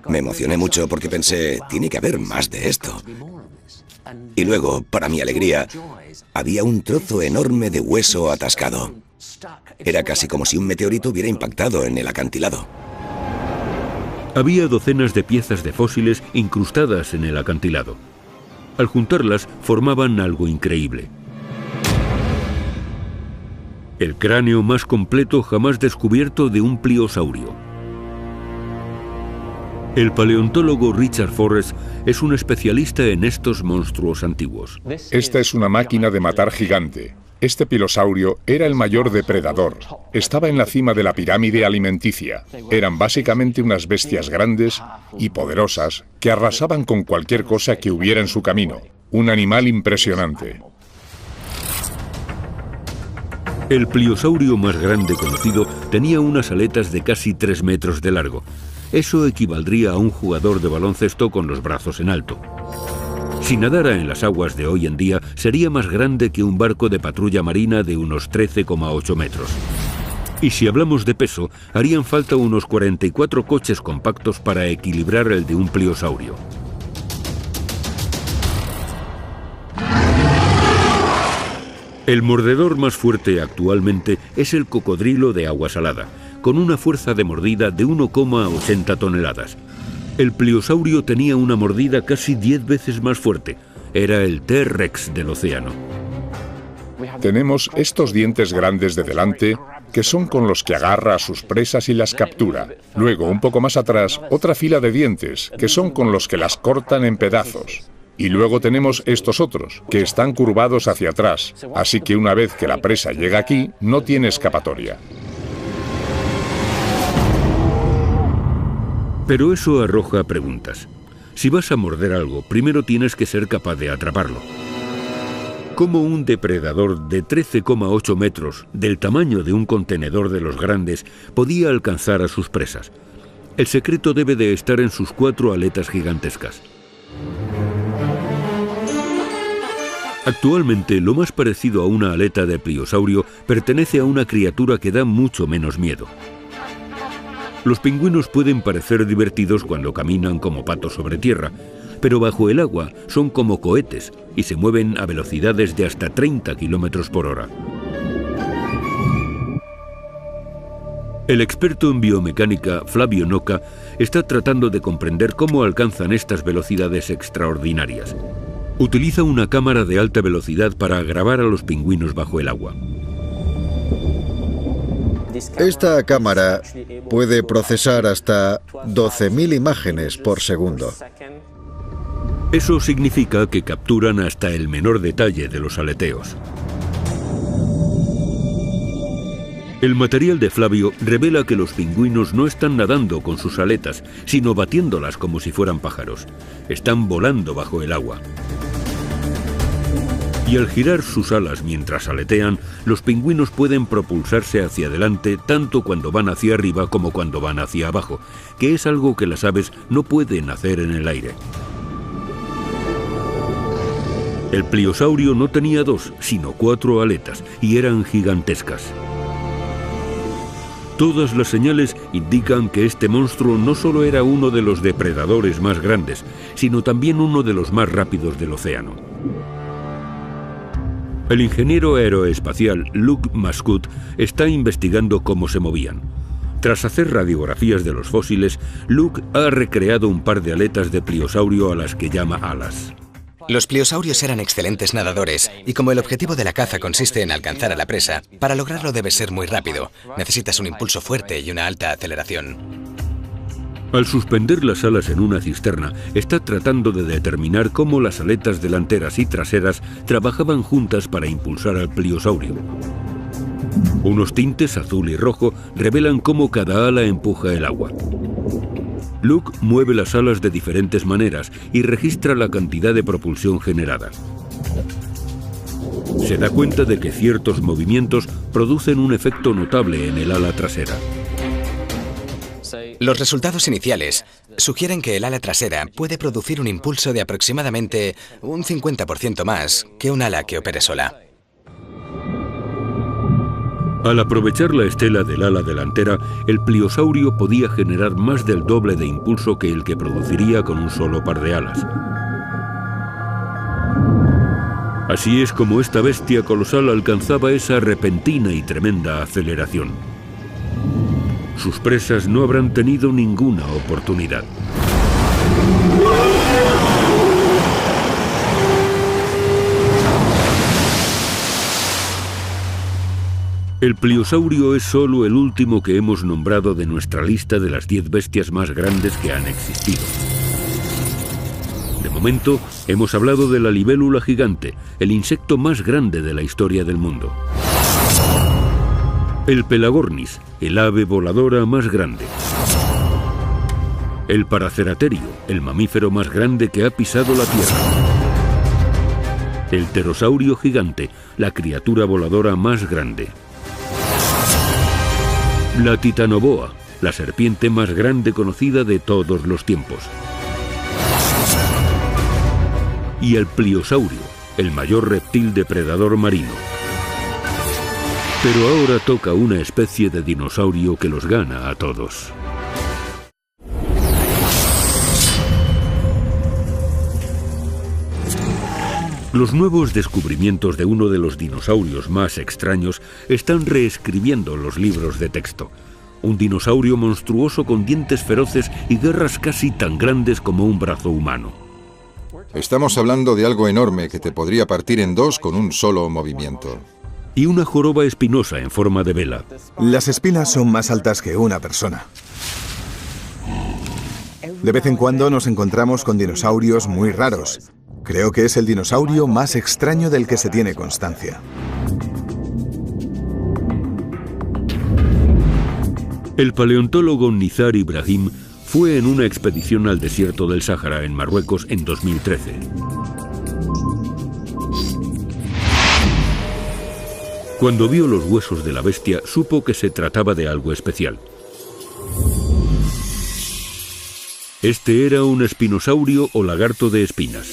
Me emocioné mucho porque pensé, tiene que haber más de esto. Y luego, para mi alegría, había un trozo enorme de hueso atascado. Era casi como si un meteorito hubiera impactado en el acantilado. Había docenas de piezas de fósiles incrustadas en el acantilado. Al juntarlas, formaban algo increíble. El cráneo más completo jamás descubierto de un pliosaurio. El paleontólogo Richard Forrest es un especialista en estos monstruos antiguos. Esta es una máquina de matar gigante. Este pilosaurio era el mayor depredador. Estaba en la cima de la pirámide alimenticia. Eran básicamente unas bestias grandes y poderosas que arrasaban con cualquier cosa que hubiera en su camino. Un animal impresionante. El pliosaurio más grande conocido tenía unas aletas de casi 3 metros de largo. Eso equivaldría a un jugador de baloncesto con los brazos en alto. Si nadara en las aguas de hoy en día, sería más grande que un barco de patrulla marina de unos 13,8 metros. Y si hablamos de peso, harían falta unos 44 coches compactos para equilibrar el de un pliosaurio. El mordedor más fuerte actualmente es el cocodrilo de agua salada, con una fuerza de mordida de 1,80 toneladas. El pliosaurio tenía una mordida casi 10 veces más fuerte. Era el T-Rex del océano. Tenemos estos dientes grandes de delante, que son con los que agarra a sus presas y las captura. Luego, un poco más atrás, otra fila de dientes, que son con los que las cortan en pedazos. Y luego tenemos estos otros, que están curvados hacia atrás, así que una vez que la presa llega aquí, no tiene escapatoria. Pero eso arroja preguntas. Si vas a morder algo, primero tienes que ser capaz de atraparlo. ¿Cómo un depredador de 13,8 metros, del tamaño de un contenedor de los grandes, podía alcanzar a sus presas? El secreto debe de estar en sus 4 aletas gigantescas. Actualmente, lo más parecido a una aleta de pliosaurio pertenece a una criatura que da mucho menos miedo. Los pingüinos pueden parecer divertidos cuando caminan como patos sobre tierra, pero bajo el agua son como cohetes y se mueven a velocidades de hasta 30 kilómetros por hora. El experto en biomecánica, Flavio Noca, está tratando de comprender cómo alcanzan estas velocidades extraordinarias. Utiliza una cámara de alta velocidad para grabar a los pingüinos bajo el agua. Esta cámara puede procesar hasta 12.000 imágenes por segundo. Eso significa que capturan hasta el menor detalle de los aleteos. El material de Flavio revela que los pingüinos no están nadando con sus aletas, sino batiéndolas como si fueran pájaros. Están volando bajo el agua. Y al girar sus alas mientras aletean, los pingüinos pueden propulsarse hacia adelante tanto cuando van hacia arriba como cuando van hacia abajo, que es algo que las aves no pueden hacer en el aire. El pliosaurio no tenía 2, sino 4 aletas, y eran gigantescas. Todas las señales indican que este monstruo no solo era uno de los depredadores más grandes, sino también uno de los más rápidos del océano. El ingeniero aeroespacial Luke Mascout está investigando cómo se movían. Tras hacer radiografías de los fósiles, Luke ha recreado un par de aletas de pliosaurio a las que llama alas. Los pliosaurios eran excelentes nadadores, y como el objetivo de la caza consiste en alcanzar a la presa, para lograrlo debes ser muy rápido. Necesitas un impulso fuerte y una alta aceleración. Al suspender las alas en una cisterna, está tratando de determinar cómo las aletas delanteras y traseras trabajaban juntas para impulsar al pliosaurio. Unos tintes azul y rojo revelan cómo cada ala empuja el agua. Luke mueve las alas de diferentes maneras y registra la cantidad de propulsión generada. Se da cuenta de que ciertos movimientos producen un efecto notable en el ala trasera. Los resultados iniciales sugieren que el ala trasera puede producir un impulso de aproximadamente un 50% más que un ala que opere sola. Al aprovechar la estela del ala delantera, el pliosaurio podía generar más del doble de impulso que el que produciría con un solo par de alas. Así es como esta bestia colosal alcanzaba esa repentina y tremenda aceleración. Sus presas no habrán tenido ninguna oportunidad. El pliosaurio es solo el último que hemos nombrado de nuestra lista de las 10 bestias más grandes que han existido. De momento, hemos hablado de la libélula gigante, el insecto más grande de la historia del mundo. El Pelagornis, el ave voladora más grande. El Paraceraterio, el mamífero más grande que ha pisado la Tierra. El pterosaurio gigante, la criatura voladora más grande. La Titanoboa, la serpiente más grande conocida de todos los tiempos. Y el Pliosaurio, el mayor reptil depredador marino. Pero ahora toca una especie de dinosaurio que los gana a todos. Los nuevos descubrimientos de uno de los dinosaurios más extraños están reescribiendo los libros de texto. Un dinosaurio monstruoso con dientes feroces y garras casi tan grandes como un brazo humano. Estamos hablando de algo enorme que te podría partir en dos con un solo movimiento. Y una joroba espinosa en forma de vela. Las espinas son más altas que una persona. De vez en cuando nos encontramos con dinosaurios muy raros. Creo que es el dinosaurio más extraño del que se tiene constancia. El paleontólogo Nizar Ibrahim fue en una expedición al desierto del Sáhara en Marruecos en 2013. Cuando vio los huesos de la bestia, supo que se trataba de algo especial. Este era un espinosaurio o lagarto de espinas.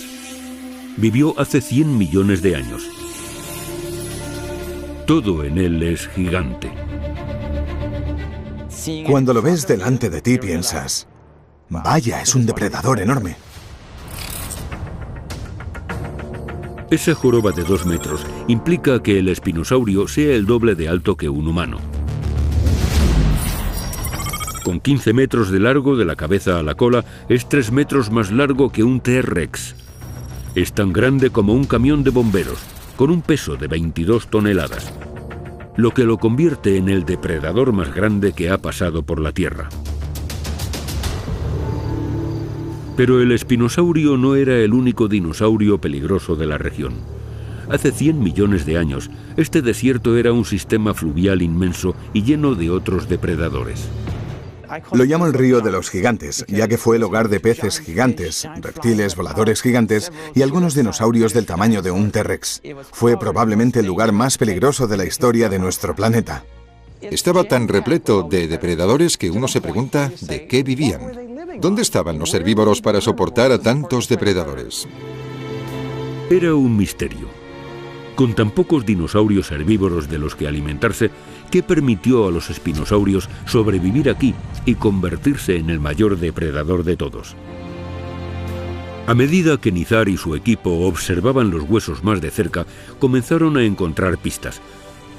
Vivió hace 100 millones de años. Todo en él es gigante. Cuando lo ves delante de ti piensas, vaya, es un depredador enorme. Esa joroba de 2 metros implica que el espinosaurio sea el doble de alto que un humano. Con 15 metros de largo de la cabeza a la cola, es 3 metros más largo que un T-Rex. Es tan grande como un camión de bomberos, con un peso de 22 toneladas, lo que lo convierte en el depredador más grande que ha pasado por la Tierra. Pero el espinosaurio no era el único dinosaurio peligroso de la región. Hace 100 millones de años, este desierto era un sistema fluvial inmenso y lleno de otros depredadores. Lo llamo el río de los gigantes, ya que fue el hogar de peces gigantes, reptiles voladores gigantes y algunos dinosaurios del tamaño de un T-Rex. Fue probablemente el lugar más peligroso de la historia de nuestro planeta. Estaba tan repleto de depredadores que uno se pregunta de qué vivían. ¿Dónde estaban los herbívoros para soportar a tantos depredadores? Era un misterio. Con tan pocos dinosaurios herbívoros de los que alimentarse, ¿qué permitió a los espinosaurios sobrevivir aquí y convertirse en el mayor depredador de todos? A medida que Nizar y su equipo observaban los huesos más de cerca, comenzaron a encontrar pistas.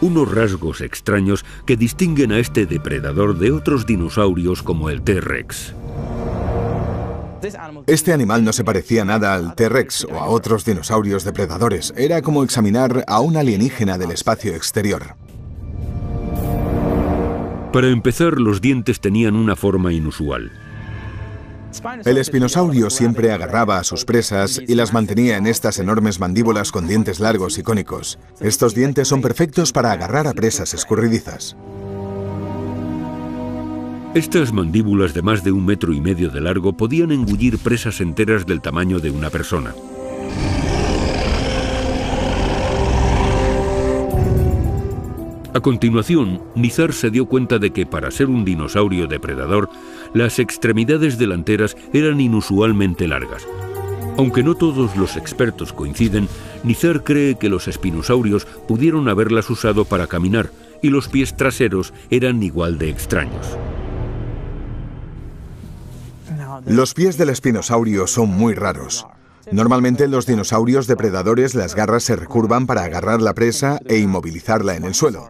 unos rasgos extraños que distinguen a este depredador de otros dinosaurios como el T-Rex. Este animal no se parecía nada al T-Rex o a otros dinosaurios depredadores. Era como examinar a un alienígena del espacio exterior. Para empezar, los dientes tenían una forma inusual. El espinosaurio siempre agarraba a sus presas y las mantenía en estas enormes mandíbulas con dientes largos y cónicos. Estos dientes son perfectos para agarrar a presas escurridizas. Estas mandíbulas de más de 1,5 metros de largo podían engullir presas enteras del tamaño de una persona. A continuación, Nizar se dio cuenta de que para ser un dinosaurio depredador, las extremidades delanteras eran inusualmente largas. Aunque no todos los expertos coinciden, Nizar cree que los espinosaurios pudieron haberlas usado para caminar y los pies traseros eran igual de extraños. Los pies del espinosaurio son muy raros. Normalmente en los dinosaurios depredadores las garras se recurvan para agarrar la presa e inmovilizarla en el suelo.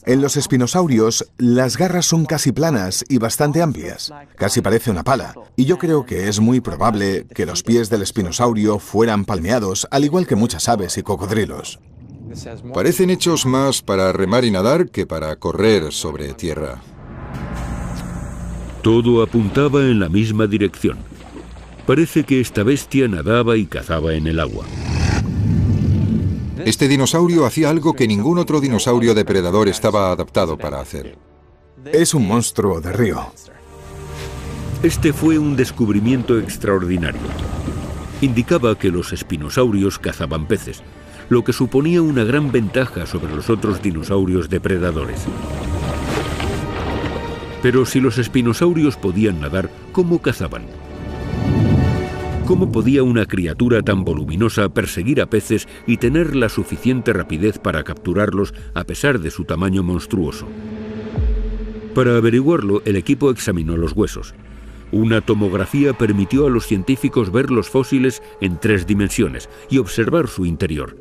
En los espinosaurios, las garras son casi planas y bastante amplias. Casi parece una pala. Y yo creo que es muy probable que los pies del espinosaurio fueran palmeados, al igual que muchas aves y cocodrilos. Parecen hechos más para remar y nadar que para correr sobre tierra. Todo apuntaba en la misma dirección. Parece que esta bestia nadaba y cazaba en el agua. Este dinosaurio hacía algo que ningún otro dinosaurio depredador estaba adaptado para hacer. Es un monstruo de río. Este fue un descubrimiento extraordinario. Indicaba que los espinosaurios cazaban peces, lo que suponía una gran ventaja sobre los otros dinosaurios depredadores. Pero si los espinosaurios podían nadar, ¿cómo cazaban? ¿Cómo podía una criatura tan voluminosa perseguir a peces y tener la suficiente rapidez para capturarlos a pesar de su tamaño monstruoso? Para averiguarlo, el equipo examinó los huesos. Una tomografía permitió a los científicos ver los fósiles en 3 dimensiones y observar su interior.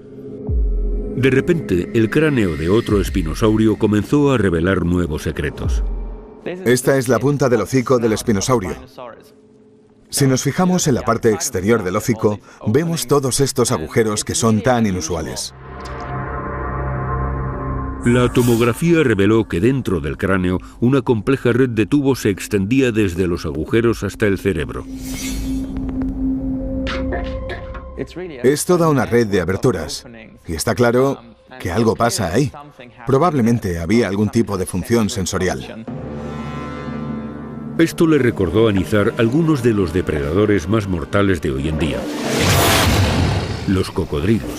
De repente, el cráneo de otro espinosaurio comenzó a revelar nuevos secretos. Esta es la punta del hocico del espinosaurio. Si nos fijamos en la parte exterior del hocico, vemos todos estos agujeros que son tan inusuales. La tomografía reveló que dentro del cráneo una compleja red de tubos se extendía desde los agujeros hasta el cerebro. Es toda una red de aberturas, y está claro que algo pasa ahí. Probablemente había algún tipo de función sensorial. Esto le recordó a Nizar algunos de los depredadores más mortales de hoy en día: los cocodrilos.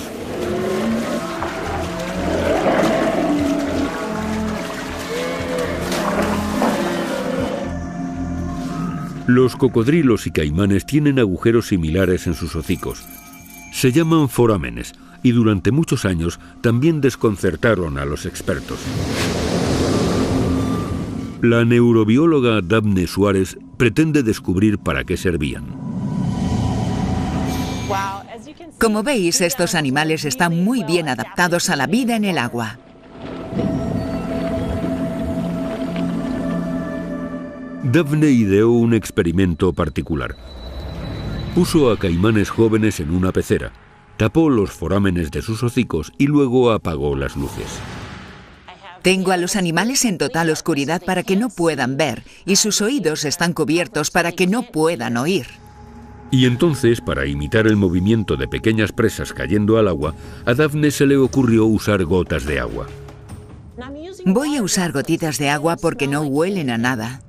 Los cocodrilos y caimanes tienen agujeros similares en sus hocicos. Se llaman forámenes y durante muchos años también desconcertaron a los expertos. La neurobióloga Daphne Suárez pretende descubrir para qué servían. Como veis, estos animales están muy bien adaptados a la vida en el agua. Daphne ideó un experimento particular. Puso a caimanes jóvenes en una pecera, tapó los forámenes de sus hocicos y luego apagó las luces. Tengo a los animales en total oscuridad para que no puedan ver, y sus oídos están cubiertos para que no puedan oír. Y entonces, para imitar el movimiento de pequeñas presas cayendo al agua, a Daphne se le ocurrió usar gotas de agua. Voy a usar gotitas de agua porque no huelen a nada.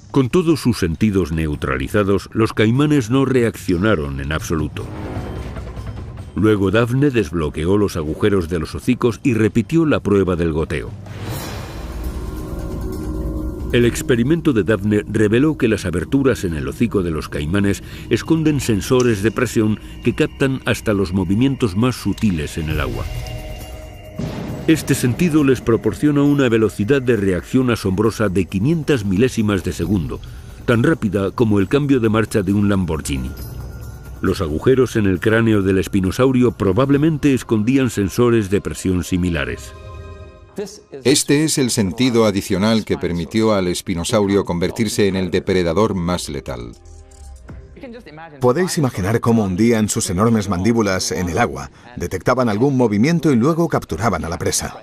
Con todos sus sentidos neutralizados, los caimanes no reaccionaron en absoluto. Luego Daphne desbloqueó los agujeros de los hocicos y repitió la prueba del goteo. El experimento de Daphne reveló que las aberturas en el hocico de los caimanes esconden sensores de presión que captan hasta los movimientos más sutiles en el agua. Este sentido les proporciona una velocidad de reacción asombrosa de 500 milésimas de segundo, tan rápida como el cambio de marcha de un Lamborghini. Los agujeros en el cráneo del espinosaurio probablemente escondían sensores de presión similares. Este es el sentido adicional que permitió al espinosaurio convertirse en el depredador más letal. Podéis imaginar cómo hundían sus enormes mandíbulas en el agua, detectaban algún movimiento y luego capturaban a la presa.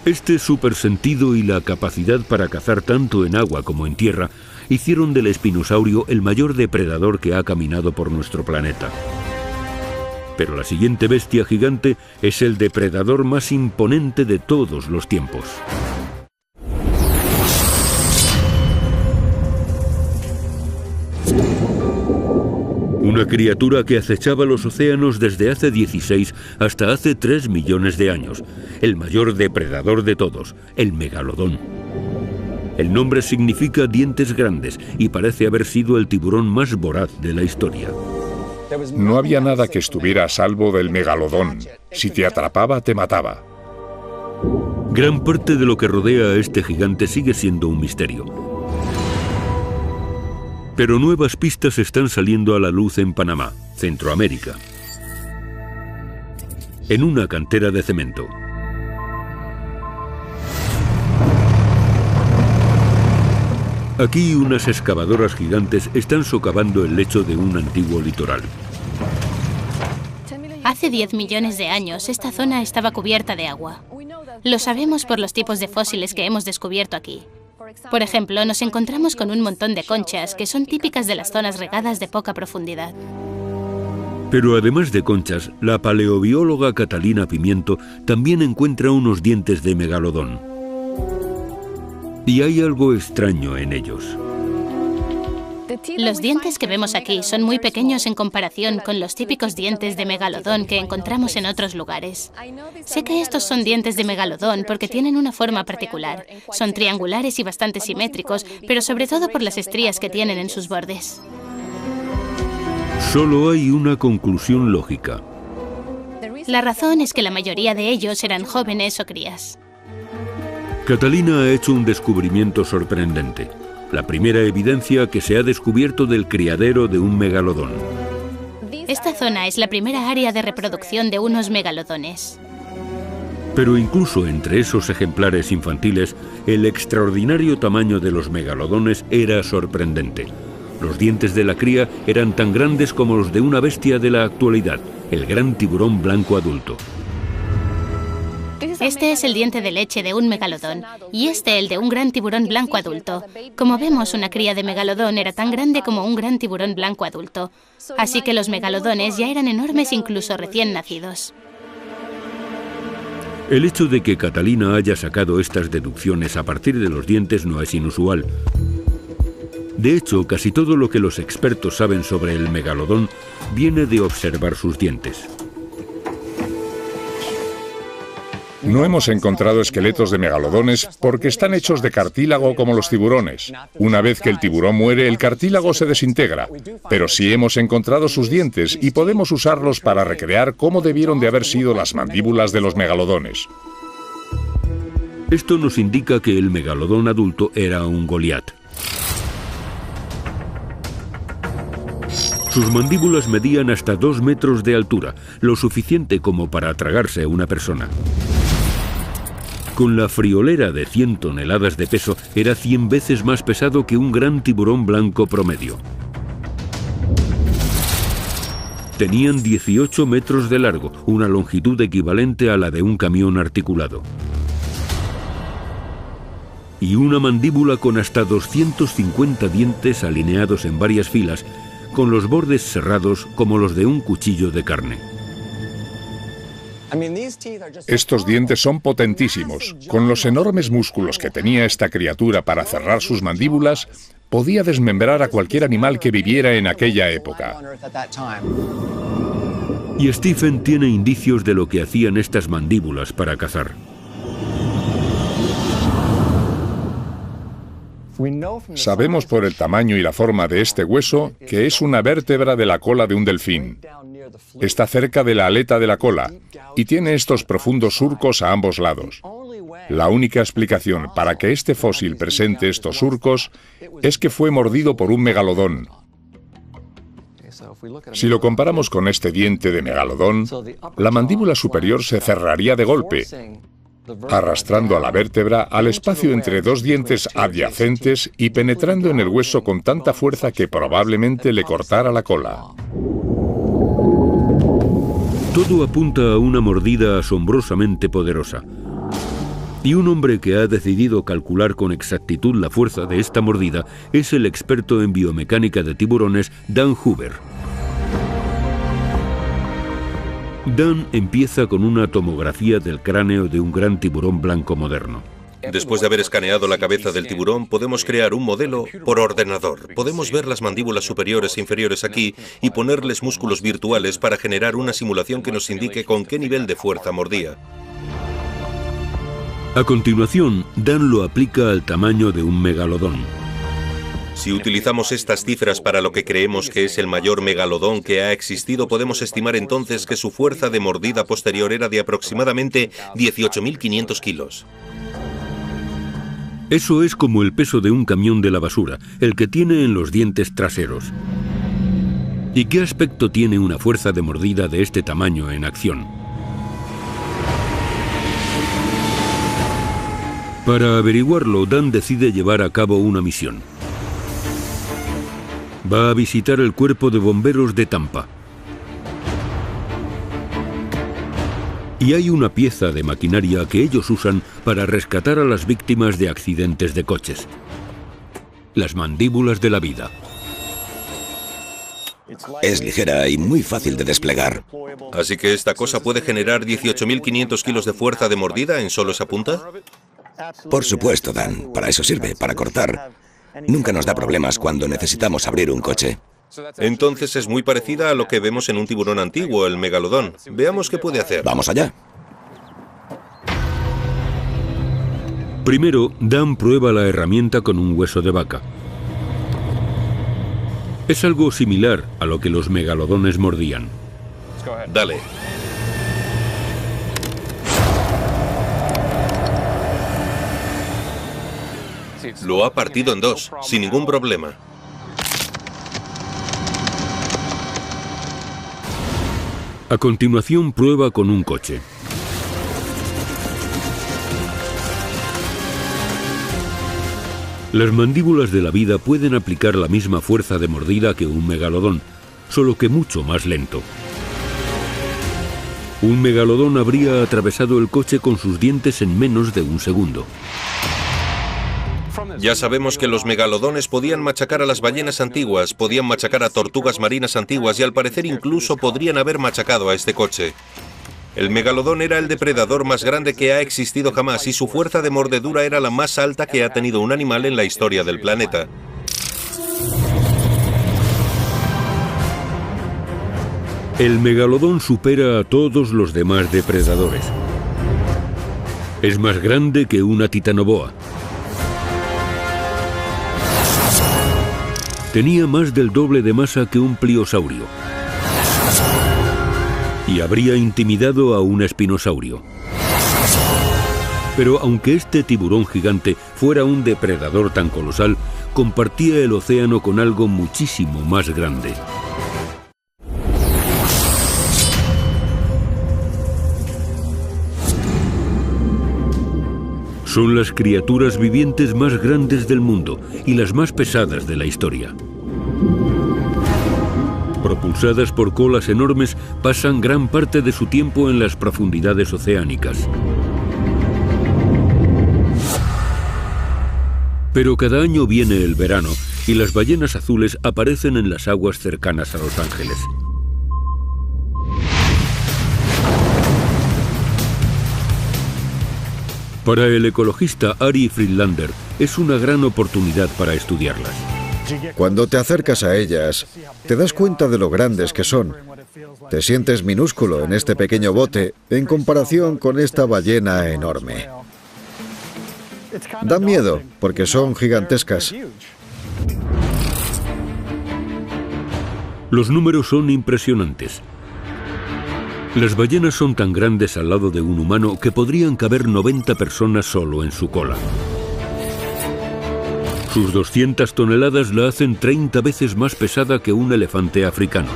Este supersentido y la capacidad para cazar tanto en agua como en tierra hicieron del espinosaurio el mayor depredador que ha caminado por nuestro planeta. Pero la siguiente bestia gigante es el depredador más imponente de todos los tiempos. Una criatura que acechaba los océanos desde hace 16 hasta hace 3 millones de años. El mayor depredador de todos, el megalodón. El nombre significa dientes grandes y parece haber sido el tiburón más voraz de la historia. No había nada que estuviera a salvo del megalodón. Si te atrapaba, te mataba. Gran parte de lo que rodea a este gigante sigue siendo un misterio. Pero nuevas pistas están saliendo a la luz en Panamá, Centroamérica. En una cantera de cemento. Aquí unas excavadoras gigantes están socavando el lecho de un antiguo litoral. Hace 10 millones de años, esta zona estaba cubierta de agua. Lo sabemos por los tipos de fósiles que hemos descubierto aquí. Por ejemplo, nos encontramos con un montón de conchas que son típicas de las zonas regadas de poca profundidad. Pero además de conchas, la paleobióloga Catalina Pimiento también encuentra unos dientes de megalodón. Y hay algo extraño en ellos. Los dientes que vemos aquí son muy pequeños en comparación con los típicos dientes de megalodón que encontramos en otros lugares. Sé que estos son dientes de megalodón porque tienen una forma particular. Son triangulares y bastante simétricos, pero sobre todo por las estrías que tienen en sus bordes. Solo hay una conclusión lógica. La razón es que la mayoría de ellos eran jóvenes o crías. Catalina ha hecho un descubrimiento sorprendente. La primera evidencia que se ha descubierto del criadero de un megalodón. Esta zona es la primera área de reproducción de unos megalodones. Pero incluso entre esos ejemplares infantiles, el extraordinario tamaño de los megalodones era sorprendente. Los dientes de la cría eran tan grandes como los de una bestia de la actualidad, el gran tiburón blanco adulto. Este es el diente de leche de un megalodón y este el de un gran tiburón blanco adulto. Como vemos, una cría de megalodón era tan grande como un gran tiburón blanco adulto. Así que los megalodones ya eran enormes incluso recién nacidos. El hecho de que Catalina haya sacado estas deducciones a partir de los dientes no es inusual. De hecho, casi todo lo que los expertos saben sobre el megalodón viene de observar sus dientes. No hemos encontrado esqueletos de megalodones porque están hechos de cartílago como los tiburones. Una vez que el tiburón muere, el cartílago se desintegra. Pero sí hemos encontrado sus dientes y podemos usarlos para recrear cómo debieron de haber sido las mandíbulas de los megalodones. Esto nos indica que el megalodón adulto era un Goliat. Sus mandíbulas medían hasta 2 metros de altura, lo suficiente como para tragarse a una persona. Con la friolera de 100 toneladas de peso, era 100 veces más pesado que un gran tiburón blanco promedio. Tenían 18 metros de largo, una longitud equivalente a la de un camión articulado. Y una mandíbula con hasta 250 dientes alineados en varias filas, con los bordes cerrados como los de un cuchillo de carne. Estos dientes son potentísimos. Con los enormes músculos que tenía esta criatura para cerrar sus mandíbulas, podía desmembrar a cualquier animal que viviera en aquella época. Y Stephen tiene indicios de lo que hacían estas mandíbulas para cazar. Sabemos por el tamaño y la forma de este hueso que es una vértebra de la cola de un delfín. Está cerca de la aleta de la cola y tiene estos profundos surcos a ambos lados. La única explicación para que este fósil presente estos surcos es que fue mordido por un megalodón. Si lo comparamos con este diente de megalodón, la mandíbula superior se cerraría de golpe, arrastrando a la vértebra al espacio entre dos dientes adyacentes y penetrando en el hueso con tanta fuerza que probablemente le cortara la cola. Todo apunta a una mordida asombrosamente poderosa. Y un hombre que ha decidido calcular con exactitud la fuerza de esta mordida es el experto en biomecánica de tiburones, Dan Hoover. Dan empieza con una tomografía del cráneo de un gran tiburón blanco moderno. Después de haber escaneado la cabeza del tiburón, podemos crear un modelo por ordenador. Podemos ver las mandíbulas superiores e inferiores aquí y ponerles músculos virtuales para generar una simulación que nos indique con qué nivel de fuerza mordía. A continuación, Dan lo aplica al tamaño de un megalodón. Si utilizamos estas cifras para lo que creemos que es el mayor megalodón que ha existido, podemos estimar entonces que su fuerza de mordida posterior era de aproximadamente 18.500 kilos. Eso es como el peso de un camión de la basura, el que tiene en los dientes traseros. ¿Y qué aspecto tiene una fuerza de mordida de este tamaño en acción? Para averiguarlo, Dan decide llevar a cabo una misión. Va a visitar el cuerpo de bomberos de Tampa. Y hay una pieza de maquinaria que ellos usan para rescatar a las víctimas de accidentes de coches. Las mandíbulas de la vida. Es ligera y muy fácil de desplegar. Así que esta cosa puede generar 18.500 kilos de fuerza de mordida en solo esa punta. Por supuesto, Dan. Para eso sirve, para cortar. Nunca nos da problemas cuando necesitamos abrir un coche. Entonces es muy parecida a lo que vemos en un tiburón antiguo, el megalodón. Veamos qué puede hacer. Vamos allá. Primero, Dan prueba la herramienta con un hueso de vaca. Es algo similar a lo que los megalodones mordían. Dale. Lo ha partido en dos, sin ningún problema. A continuación prueba con un coche. Las mandíbulas de la vida pueden aplicar la misma fuerza de mordida que un megalodón, solo que mucho más lento. Un megalodón habría atravesado el coche con sus dientes en menos de un segundo. Ya sabemos que los megalodones podían machacar a las ballenas antiguas, podían machacar a tortugas marinas antiguas y al parecer incluso podrían haber machacado a este coche. El megalodón era el depredador más grande que ha existido jamás y su fuerza de mordedura era la más alta que ha tenido un animal en la historia del planeta. El megalodón supera a todos los demás depredadores. Es más grande que una titanoboa. Tenía más del doble de masa que un pliosaurio. Y habría intimidado a un espinosaurio. Pero aunque este tiburón gigante fuera un depredador tan colosal, compartía el océano con algo muchísimo más grande. Son las criaturas vivientes más grandes del mundo y las más pesadas de la historia. Propulsadas por colas enormes, pasan gran parte de su tiempo en las profundidades oceánicas. Pero cada año viene el verano y las ballenas azules aparecen en las aguas cercanas a Los Ángeles. Para el ecologista Ari Friedlander es una gran oportunidad para estudiarlas. Cuando te acercas a ellas, te das cuenta de lo grandes que son. Te sientes minúsculo en este pequeño bote en comparación con esta ballena enorme. Dan miedo porque son gigantescas. Los números son impresionantes. Las ballenas son tan grandes al lado de un humano que podrían caber 90 personas solo en su cola. Sus 200 toneladas la hacen 30 veces más pesada que un elefante africano.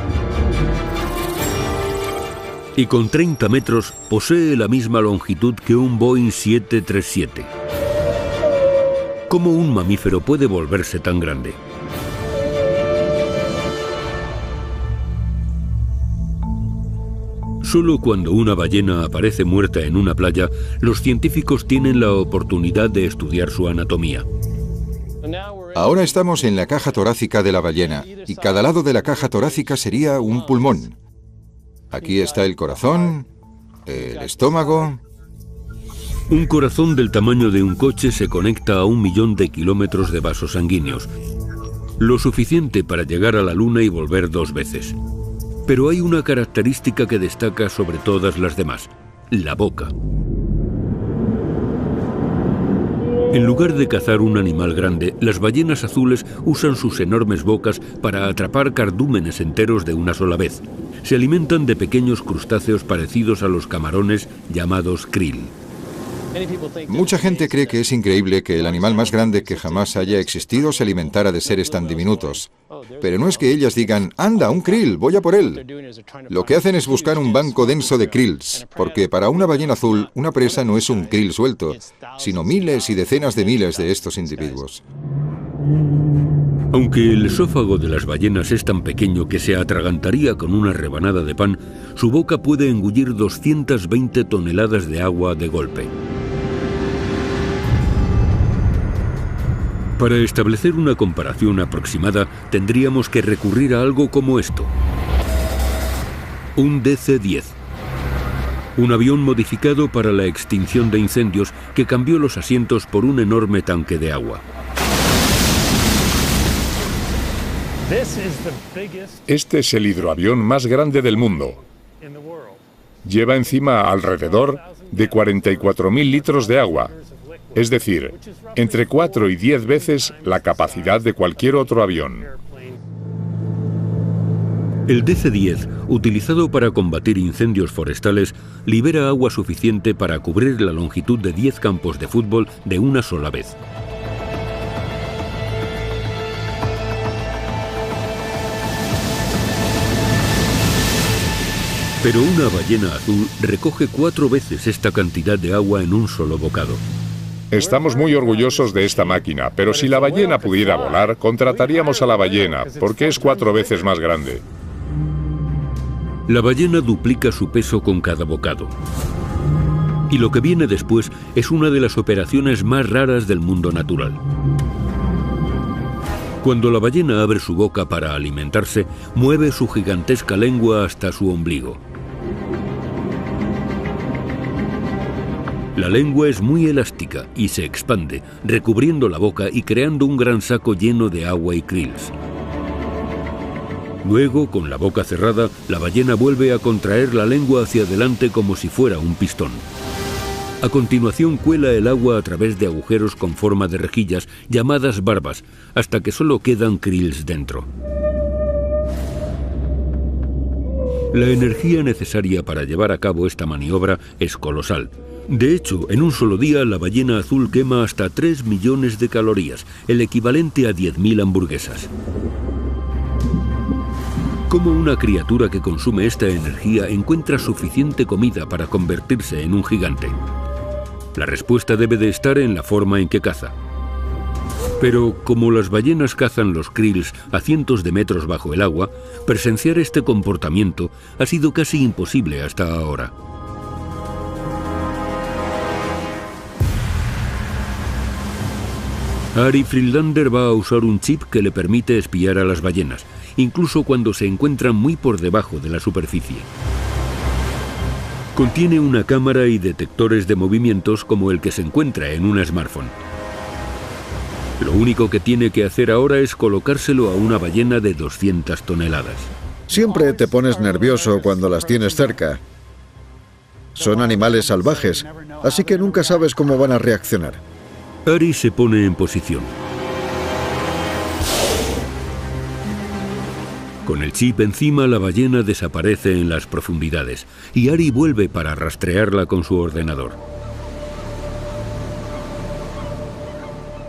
Y con 30 metros posee la misma longitud que un Boeing 737. ¿Cómo un mamífero puede volverse tan grande? Solo cuando una ballena aparece muerta en una playa, los científicos tienen la oportunidad de estudiar su anatomía. Ahora estamos en la caja torácica de la ballena, y cada lado de la caja torácica sería un pulmón. Aquí está el corazón, el estómago. Un corazón del tamaño de un coche se conecta a 1 millón de kilómetros de vasos sanguíneos, lo suficiente para llegar a la Luna y volver 2 veces. Pero hay una característica que destaca sobre todas las demás: la boca. En lugar de cazar un animal grande, las ballenas azules usan sus enormes bocas para atrapar cardúmenes enteros de una sola vez. Se alimentan de pequeños crustáceos parecidos a los camarones llamados krill. Mucha gente cree que es increíble que el animal más grande que jamás haya existido se alimentara de seres tan diminutos. Pero no es que ellas digan, anda, un krill, voy a por él. Lo que hacen es buscar un banco denso de krills, porque para una ballena azul, una presa no es un krill suelto, sino miles y decenas de miles de estos individuos. Aunque el esófago de las ballenas es tan pequeño que se atragantaría con una rebanada de pan, su boca puede engullir 220 toneladas de agua de golpe. Para establecer una comparación aproximada, tendríamos que recurrir a algo como esto. Un DC-10. Un avión modificado para la extinción de incendios que cambió los asientos por un enorme tanque de agua. Este es el hidroavión más grande del mundo. Lleva encima alrededor de 44.000 litros de agua, es decir, entre 4 y 10 veces la capacidad de cualquier otro avión. El DC-10, utilizado para combatir incendios forestales, libera agua suficiente para cubrir la longitud de 10 campos de fútbol de una sola vez. Pero una ballena azul recoge 4 veces esta cantidad de agua en un solo bocado. Estamos muy orgullosos de esta máquina, pero si la ballena pudiera volar, contrataríamos a la ballena, porque es 4 veces más grande. La ballena duplica su peso con cada bocado. Y lo que viene después es una de las operaciones más raras del mundo natural. Cuando la ballena abre su boca para alimentarse, mueve su gigantesca lengua hasta su ombligo. La lengua es muy elástica y se expande, recubriendo la boca y creando un gran saco lleno de agua y krills. Luego, con la boca cerrada, la ballena vuelve a contraer la lengua hacia adelante como si fuera un pistón. A continuación cuela el agua a través de agujeros con forma de rejillas, llamadas barbas, hasta que solo quedan krills dentro. La energía necesaria para llevar a cabo esta maniobra es colosal. De hecho, en un solo día la ballena azul quema hasta 3 millones de calorías, el equivalente a 10.000 hamburguesas. ¿Cómo una criatura que consume esta energía encuentra suficiente comida para convertirse en un gigante? La respuesta debe de estar en la forma en que caza. Pero como las ballenas cazan los krills a cientos de metros bajo el agua, presenciar este comportamiento ha sido casi imposible hasta ahora. Ari Friedlander va a usar un chip que le permite espiar a las ballenas, incluso cuando se encuentran muy por debajo de la superficie. Contiene una cámara y detectores de movimientos como el que se encuentra en un smartphone. Lo único que tiene que hacer ahora es colocárselo a una ballena de 200 toneladas. Siempre te pones nervioso cuando las tienes cerca. Son animales salvajes, así que nunca sabes cómo van a reaccionar. Ari se pone en posición. Con el chip encima, la ballena desaparece en las profundidades y Ari vuelve para rastrearla con su ordenador.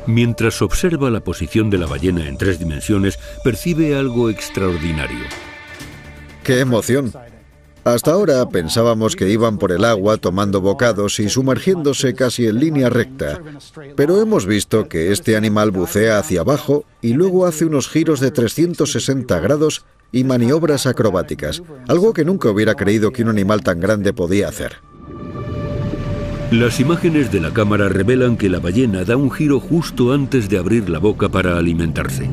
Mientras observa la posición de la ballena en 3 dimensiones, percibe algo extraordinario. ¡Qué emoción! Hasta ahora pensábamos que iban por el agua tomando bocados y sumergiéndose casi en línea recta, pero hemos visto que este animal bucea hacia abajo y luego hace unos giros de 360 grados y maniobras acrobáticas, algo que nunca hubiera creído que un animal tan grande podía hacer. Las imágenes de la cámara revelan que la ballena da un giro justo antes de abrir la boca para alimentarse.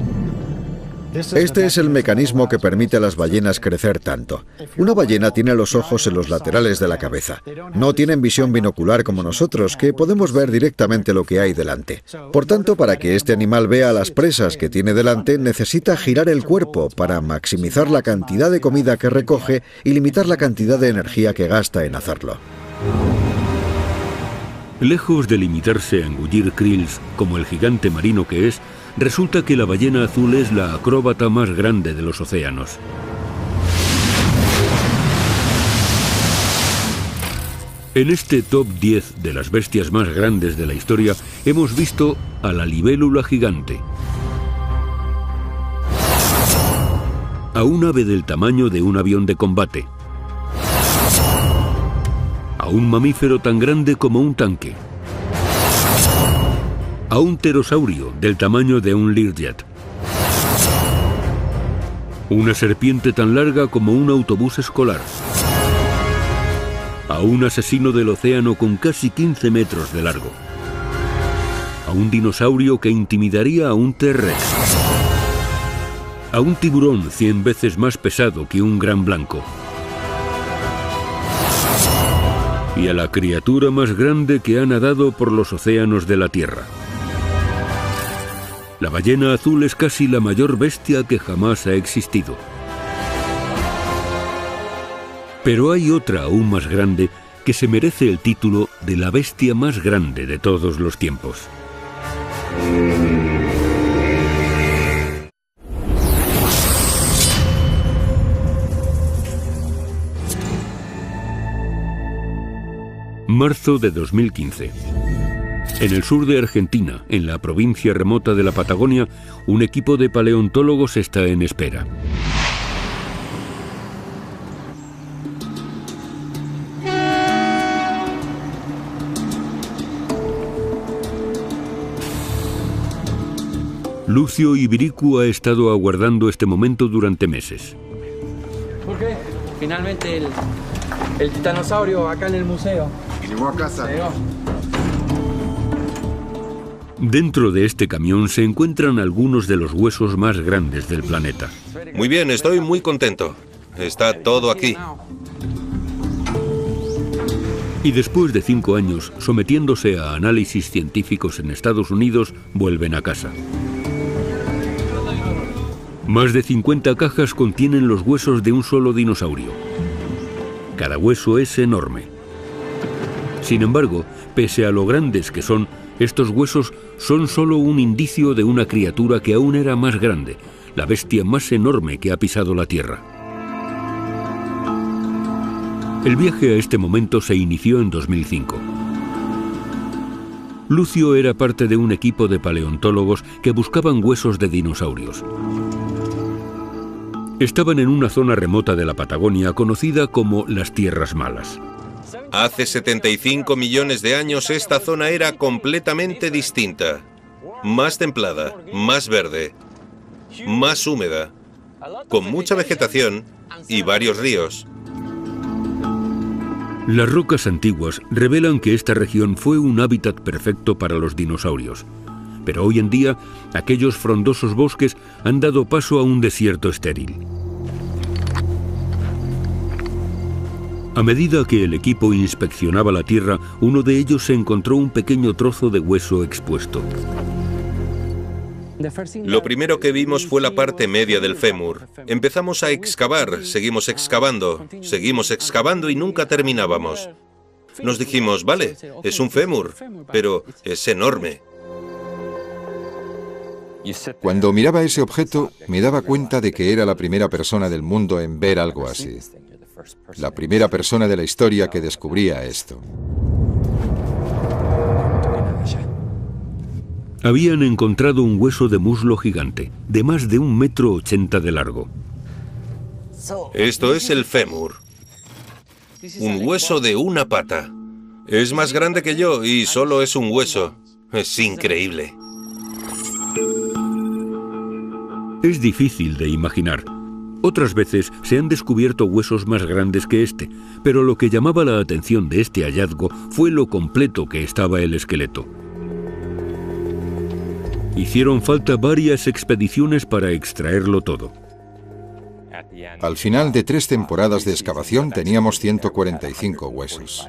Este es el mecanismo que permite a las ballenas crecer tanto. Una ballena tiene los ojos en los laterales de la cabeza. No tienen visión binocular como nosotros, que podemos ver directamente lo que hay delante. Por tanto, para que este animal vea las presas que tiene delante, necesita girar el cuerpo para maximizar la cantidad de comida que recoge y limitar la cantidad de energía que gasta en hacerlo. Lejos de limitarse a engullir krills como el gigante marino que es, resulta que la ballena azul es la acróbata más grande de los océanos. En este top 10 de las bestias más grandes de la historia, hemos visto a la libélula gigante, a un ave del tamaño de un avión de combate, a un mamífero tan grande como un tanque, a un pterosaurio del tamaño de un Learjet, una serpiente tan larga como un autobús escolar, a un asesino del océano con casi 15 metros de largo, a un dinosaurio que intimidaría a un T-Rex, a un tiburón 100 veces más pesado que un gran blanco, y a la criatura más grande que ha nadado por los océanos de la Tierra. La ballena azul es casi la mayor bestia que jamás ha existido. Pero hay otra aún más grande que se merece el título de la bestia más grande de todos los tiempos. Marzo de 2015. En el sur de Argentina, en la provincia remota de la Patagonia, un equipo de paleontólogos está en espera. Lucio Ibiricu ha estado aguardando este momento durante meses. ¿Por qué? Finalmente el titanosaurio acá en el museo. Llegó a casa. Dentro de este camión se encuentran algunos de los huesos más grandes del planeta. Muy bien, estoy muy contento. Está todo aquí. Y después de 5 años, sometiéndose a análisis científicos en Estados Unidos, vuelven a casa. Más de 50 cajas contienen los huesos de un solo dinosaurio. Cada hueso es enorme. Sin embargo, pese a lo grandes que son, estos huesos son solo un indicio de una criatura que aún era más grande, la bestia más enorme que ha pisado la Tierra. El viaje a este momento se inició en 2005. Lucio era parte de un equipo de paleontólogos que buscaban huesos de dinosaurios. Estaban en una zona remota de la Patagonia conocida como las Tierras Malas. Hace 75 millones de años esta zona era completamente distinta. Más templada, más verde, más húmeda, con mucha vegetación y varios ríos. Las rocas antiguas revelan que esta región fue un hábitat perfecto para los dinosaurios. Pero hoy en día, aquellos frondosos bosques han dado paso a un desierto estéril. A medida que el equipo inspeccionaba la tierra, uno de ellos se encontró un pequeño trozo de hueso expuesto. Lo primero que vimos fue la parte media del fémur. Empezamos a excavar, seguimos excavando y nunca terminábamos. Nos dijimos, vale, es un fémur, pero es enorme. Cuando miraba ese objeto, me daba cuenta de que era la primera persona del mundo en ver algo así. La primera persona de la historia que descubría esto. Habían encontrado un hueso de muslo gigante, de más de 1,80 m de largo. Esto es el fémur. Un hueso de una pata. Es más grande que yo y solo es un hueso. Es increíble. Es difícil de imaginar. Otras veces se han descubierto huesos más grandes que este, pero lo que llamaba la atención de este hallazgo fue lo completo que estaba el esqueleto. Hicieron falta varias expediciones para extraerlo todo. Al final de 3 temporadas de excavación teníamos 145 huesos.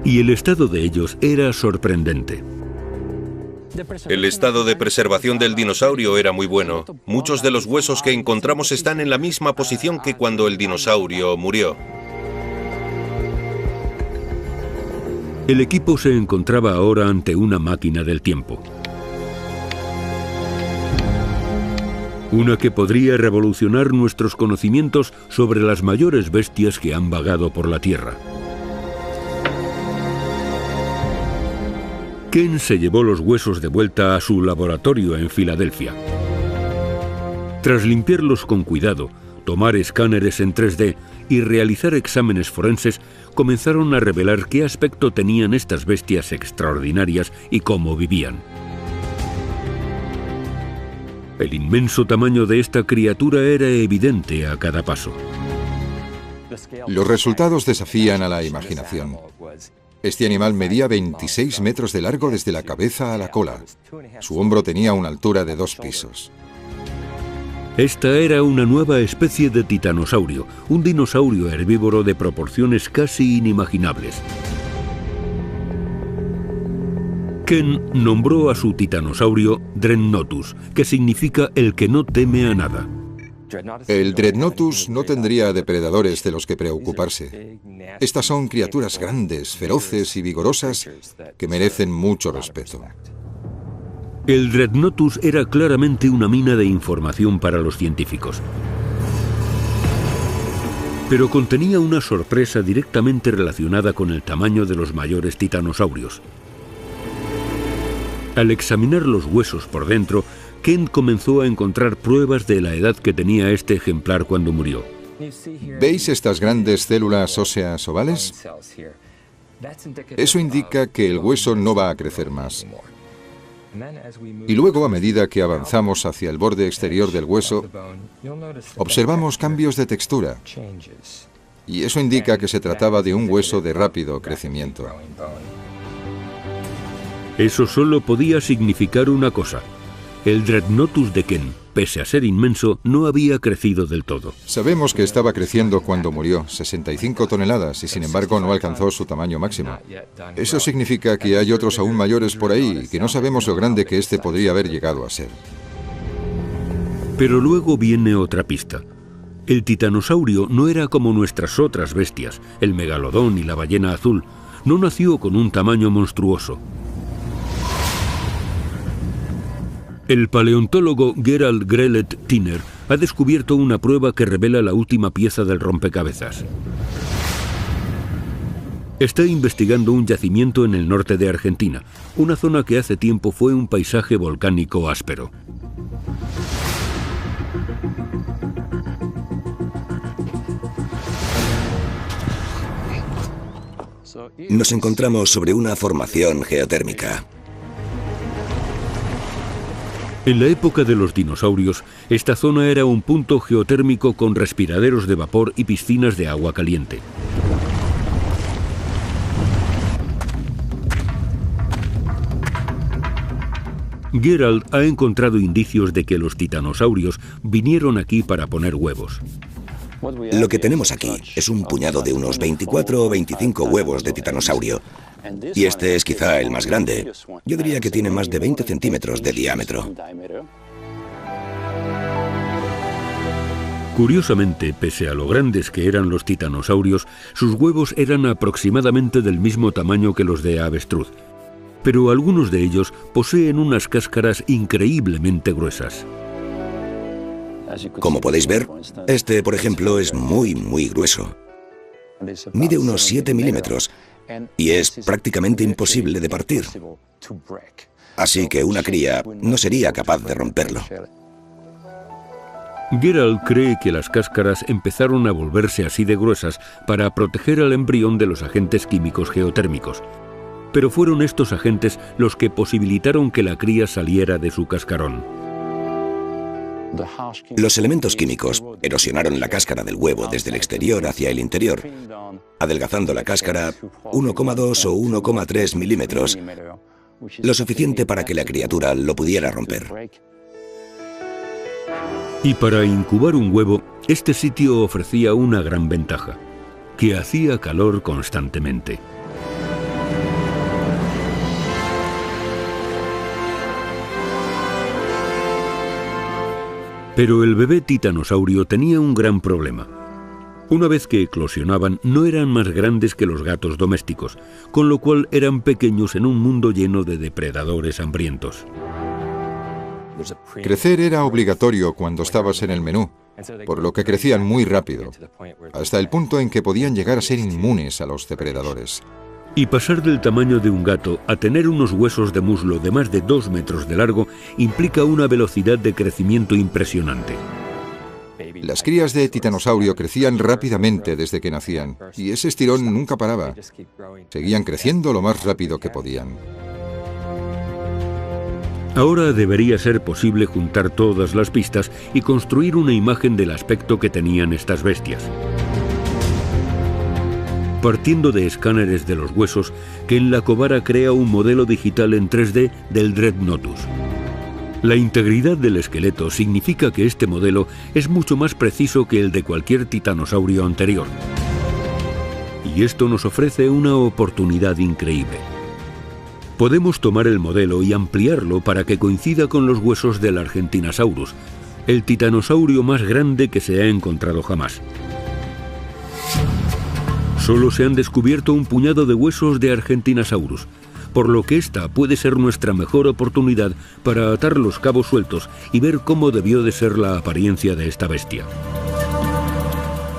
Y el estado de ellos era sorprendente. El estado de preservación del dinosaurio era muy bueno. Muchos de los huesos que encontramos están en la misma posición que cuando el dinosaurio murió. El equipo se encontraba ahora ante una máquina del tiempo. Una que podría revolucionar nuestros conocimientos sobre las mayores bestias que han vagado por la Tierra. Ken se llevó los huesos de vuelta a su laboratorio en Filadelfia. Tras limpiarlos con cuidado, tomar escáneres en 3D y realizar exámenes forenses, comenzaron a revelar qué aspecto tenían estas bestias extraordinarias y cómo vivían. El inmenso tamaño de esta criatura era evidente a cada paso. Los resultados desafían a la imaginación. Este animal medía 26 metros de largo desde la cabeza a la cola. Su hombro tenía una altura de 2 pisos. Esta era una nueva especie de titanosaurio, un dinosaurio herbívoro de proporciones casi inimaginables. Ken nombró a su titanosaurio Dreadnoughtus, que significa el que no teme a nada. El Dreadnoughtus no tendría depredadores de los que preocuparse. Estas son criaturas grandes, feroces y vigorosas que merecen mucho respeto. El Dreadnoughtus era claramente una mina de información para los científicos. Pero contenía una sorpresa directamente relacionada con el tamaño de los mayores titanosaurios. Al examinar los huesos por dentro, Ken comenzó a encontrar pruebas de la edad que tenía este ejemplar cuando murió. ¿Veis estas grandes células óseas ovales? Eso indica que el hueso no va a crecer más. Y luego, a medida que avanzamos hacia el borde exterior del hueso, observamos cambios de textura. Y eso indica que se trataba de un hueso de rápido crecimiento. Eso solo podía significar una cosa. El Dreadnoughtus de Ken, pese a ser inmenso, no había crecido del todo. Sabemos que estaba creciendo cuando murió, 65 toneladas, y sin embargo no alcanzó su tamaño máximo. Eso significa que hay otros aún mayores por ahí y que no sabemos lo grande que este podría haber llegado a ser. Pero luego viene otra pista. El titanosaurio no era como nuestras otras bestias, el megalodón y la ballena azul. No nació con un tamaño monstruoso. El paleontólogo Gerald Grelet Tiner ha descubierto una prueba que revela la última pieza del rompecabezas. Está investigando un yacimiento en el norte de Argentina, una zona que hace tiempo fue un paisaje volcánico áspero. Nos encontramos sobre una formación geotérmica. En la época de los dinosaurios, esta zona era un punto geotérmico con respiraderos de vapor y piscinas de agua caliente. Gerald ha encontrado indicios de que los titanosaurios vinieron aquí para poner huevos. Lo que tenemos aquí es un puñado de unos 24 o 25 huevos de titanosaurio. Y este es quizá el más grande. Yo diría que tiene más de 20 centímetros de diámetro. Curiosamente, pese a lo grandes que eran los titanosaurios, sus huevos eran aproximadamente del mismo tamaño que los de avestruz. Pero algunos de ellos poseen unas cáscaras increíblemente gruesas. Como podéis ver, este, por ejemplo, es muy grueso. Mide unos 7 milímetros y es prácticamente imposible de partir. así que una cría no sería capaz de romperlo. Gerald cree que las cáscaras empezaron a volverse así de gruesas para proteger al embrión de los agentes químicos geotérmicos. Pero fueron estos agentes los que posibilitaron que la cría saliera de su cascarón. Los elementos químicos erosionaron la cáscara del huevo desde el exterior hacia el interior, adelgazando la cáscara 1,2 o 1,3 milímetros, lo suficiente para que la criatura lo pudiera romper. Y para incubar un huevo, este sitio ofrecía una gran ventaja, que hacía calor constantemente. Pero el bebé titanosaurio tenía un gran problema. Una vez que eclosionaban, no eran más grandes que los gatos domésticos, con lo cual eran pequeños en un mundo lleno de depredadores hambrientos. Crecer era obligatorio cuando estabas en el menú, por lo que crecían muy rápido, hasta el punto en que podían llegar a ser inmunes a los depredadores. Y pasar del tamaño de un gato a tener unos huesos de muslo de más de 2 metros de largo implica una velocidad de crecimiento impresionante. Las crías de titanosaurio crecían rápidamente desde que nacían, y ese estirón nunca paraba. Seguían creciendo lo más rápido que podían. Ahora debería ser posible juntar todas las pistas y construir una imagen del aspecto que tenían estas bestias, partiendo de escáneres de los huesos, que en la Covara crea un modelo digital en 3D del Dreadnoughtus. La integridad del esqueleto significa que este modelo es mucho más preciso que el de cualquier titanosaurio anterior. Y esto nos ofrece una oportunidad increíble. Podemos tomar el modelo y ampliarlo para que coincida con los huesos del Argentinosaurus, el titanosaurio más grande que se ha encontrado jamás. Solo se han descubierto un puñado de huesos de Argentinosaurus, por lo que esta puede ser nuestra mejor oportunidad para atar los cabos sueltos y ver cómo debió de ser la apariencia de esta bestia.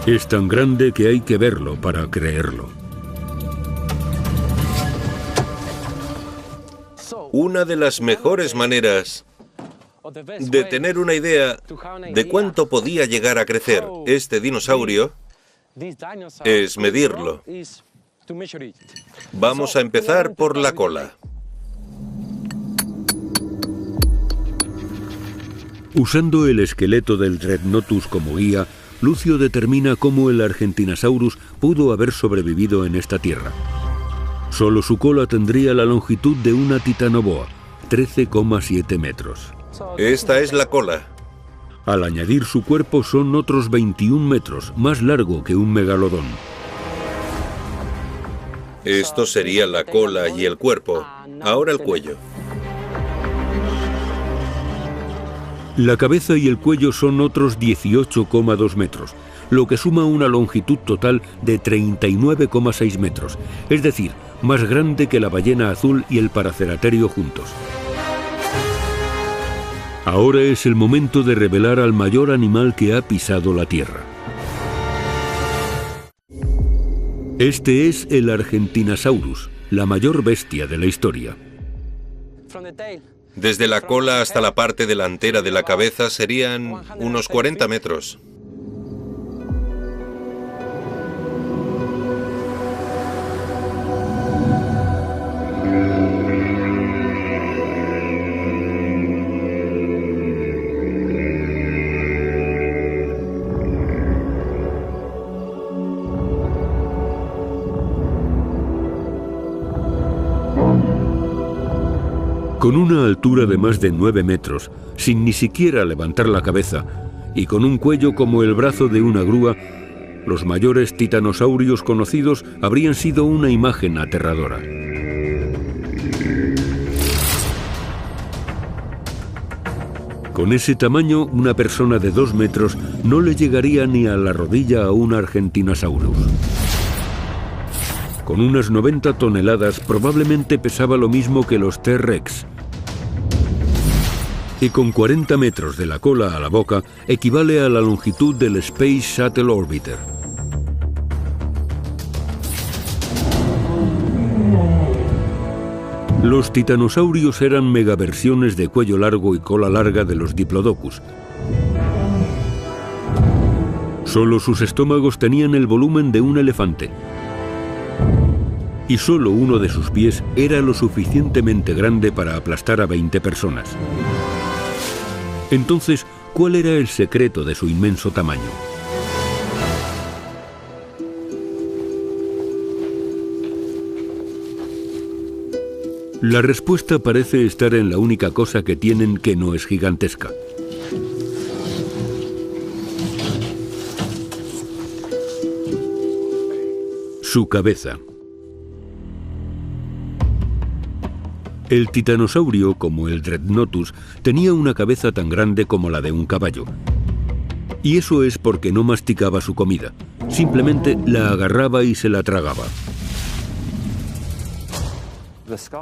Es tan grande que hay que verlo para creerlo. Una de las mejores maneras de tener una idea de cuánto podía llegar a crecer este dinosaurio es medirlo. Vamos a empezar por la cola. Usando el esqueleto del Dreadnoughtus como guía, Lucio determina cómo el Argentinosaurus pudo haber sobrevivido en esta tierra. Solo su cola tendría la longitud de una titanoboa, 13,7 metros. Esta es la cola. Al añadir su cuerpo son otros 21 metros, más largo que un megalodón. Esto sería la cola y el cuerpo. Ahora el cuello. La cabeza y el cuello son otros 18,2 metros, lo que suma una longitud total de 39,6 metros, es decir, más grande que la ballena azul y el paraceraterio juntos. Ahora es el momento de revelar al mayor animal que ha pisado la Tierra. Este es el Argentinosaurus, la mayor bestia de la historia. Desde la cola hasta la parte delantera de la cabeza serían unos 40 metros. Con una altura de más de 9 metros, sin ni siquiera levantar la cabeza, y con un cuello como el brazo de una grúa, los mayores titanosaurios conocidos habrían sido una imagen aterradora. Con ese tamaño, una persona de 2 metros no le llegaría ni a la rodilla a un Argentinosaurus. Con unas 90 toneladas probablemente pesaba lo mismo que los T-Rex. Y con 40 metros de la cola a la boca equivale a la longitud del Space Shuttle Orbiter. Los titanosaurios eran megaversiones de cuello largo y cola larga de los diplodocus. Solo sus estómagos tenían el volumen de un elefante. Y solo uno de sus pies era lo suficientemente grande para aplastar a 20 personas. Entonces, ¿cuál era el secreto de su inmenso tamaño? La respuesta parece estar en la única cosa que tienen que no es gigantesca. Su cabeza. El titanosaurio, como el Dreadnoughtus, tenía una cabeza tan grande como la de un caballo. Y eso es porque no masticaba su comida, simplemente la agarraba y se la tragaba.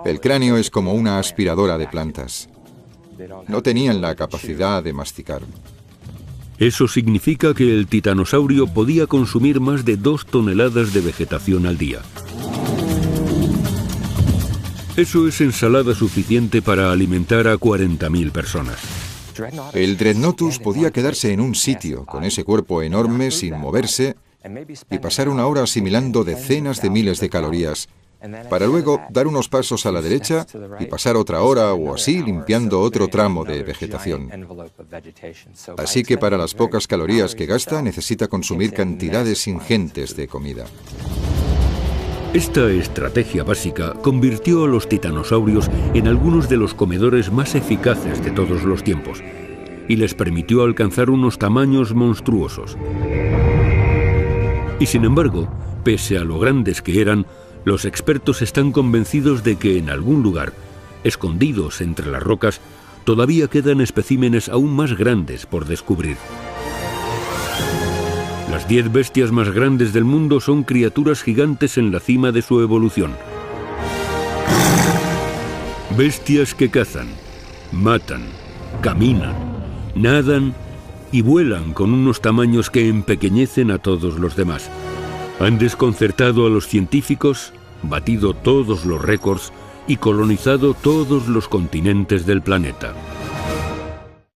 El cráneo es como una aspiradora de plantas. No tenían la capacidad de masticar. Eso significa que el titanosaurio podía consumir más de 2 toneladas de vegetación al día. Eso es ensalada suficiente para alimentar a 40.000 personas. El Dreadnoughtus podía quedarse en un sitio con ese cuerpo enorme sin moverse y pasar una hora asimilando decenas de miles de calorías, para luego dar unos pasos a la derecha y pasar otra hora o así limpiando otro tramo de vegetación. Así que para las pocas calorías que gasta necesita consumir cantidades ingentes de comida. Esta estrategia básica convirtió a los titanosaurios en algunos de los comedores más eficaces de todos los tiempos y les permitió alcanzar unos tamaños monstruosos. Y sin embargo, pese a lo grandes que eran, los expertos están convencidos de que en algún lugar, escondidos entre las rocas, todavía quedan especímenes aún más grandes por descubrir. Las 10 bestias más grandes del mundo son criaturas gigantes en la cima de su evolución. Bestias que cazan, matan, caminan, nadan y vuelan con unos tamaños que empequeñecen a todos los demás. Han desconcertado a los científicos, batido todos los récords y colonizado todos los continentes del planeta.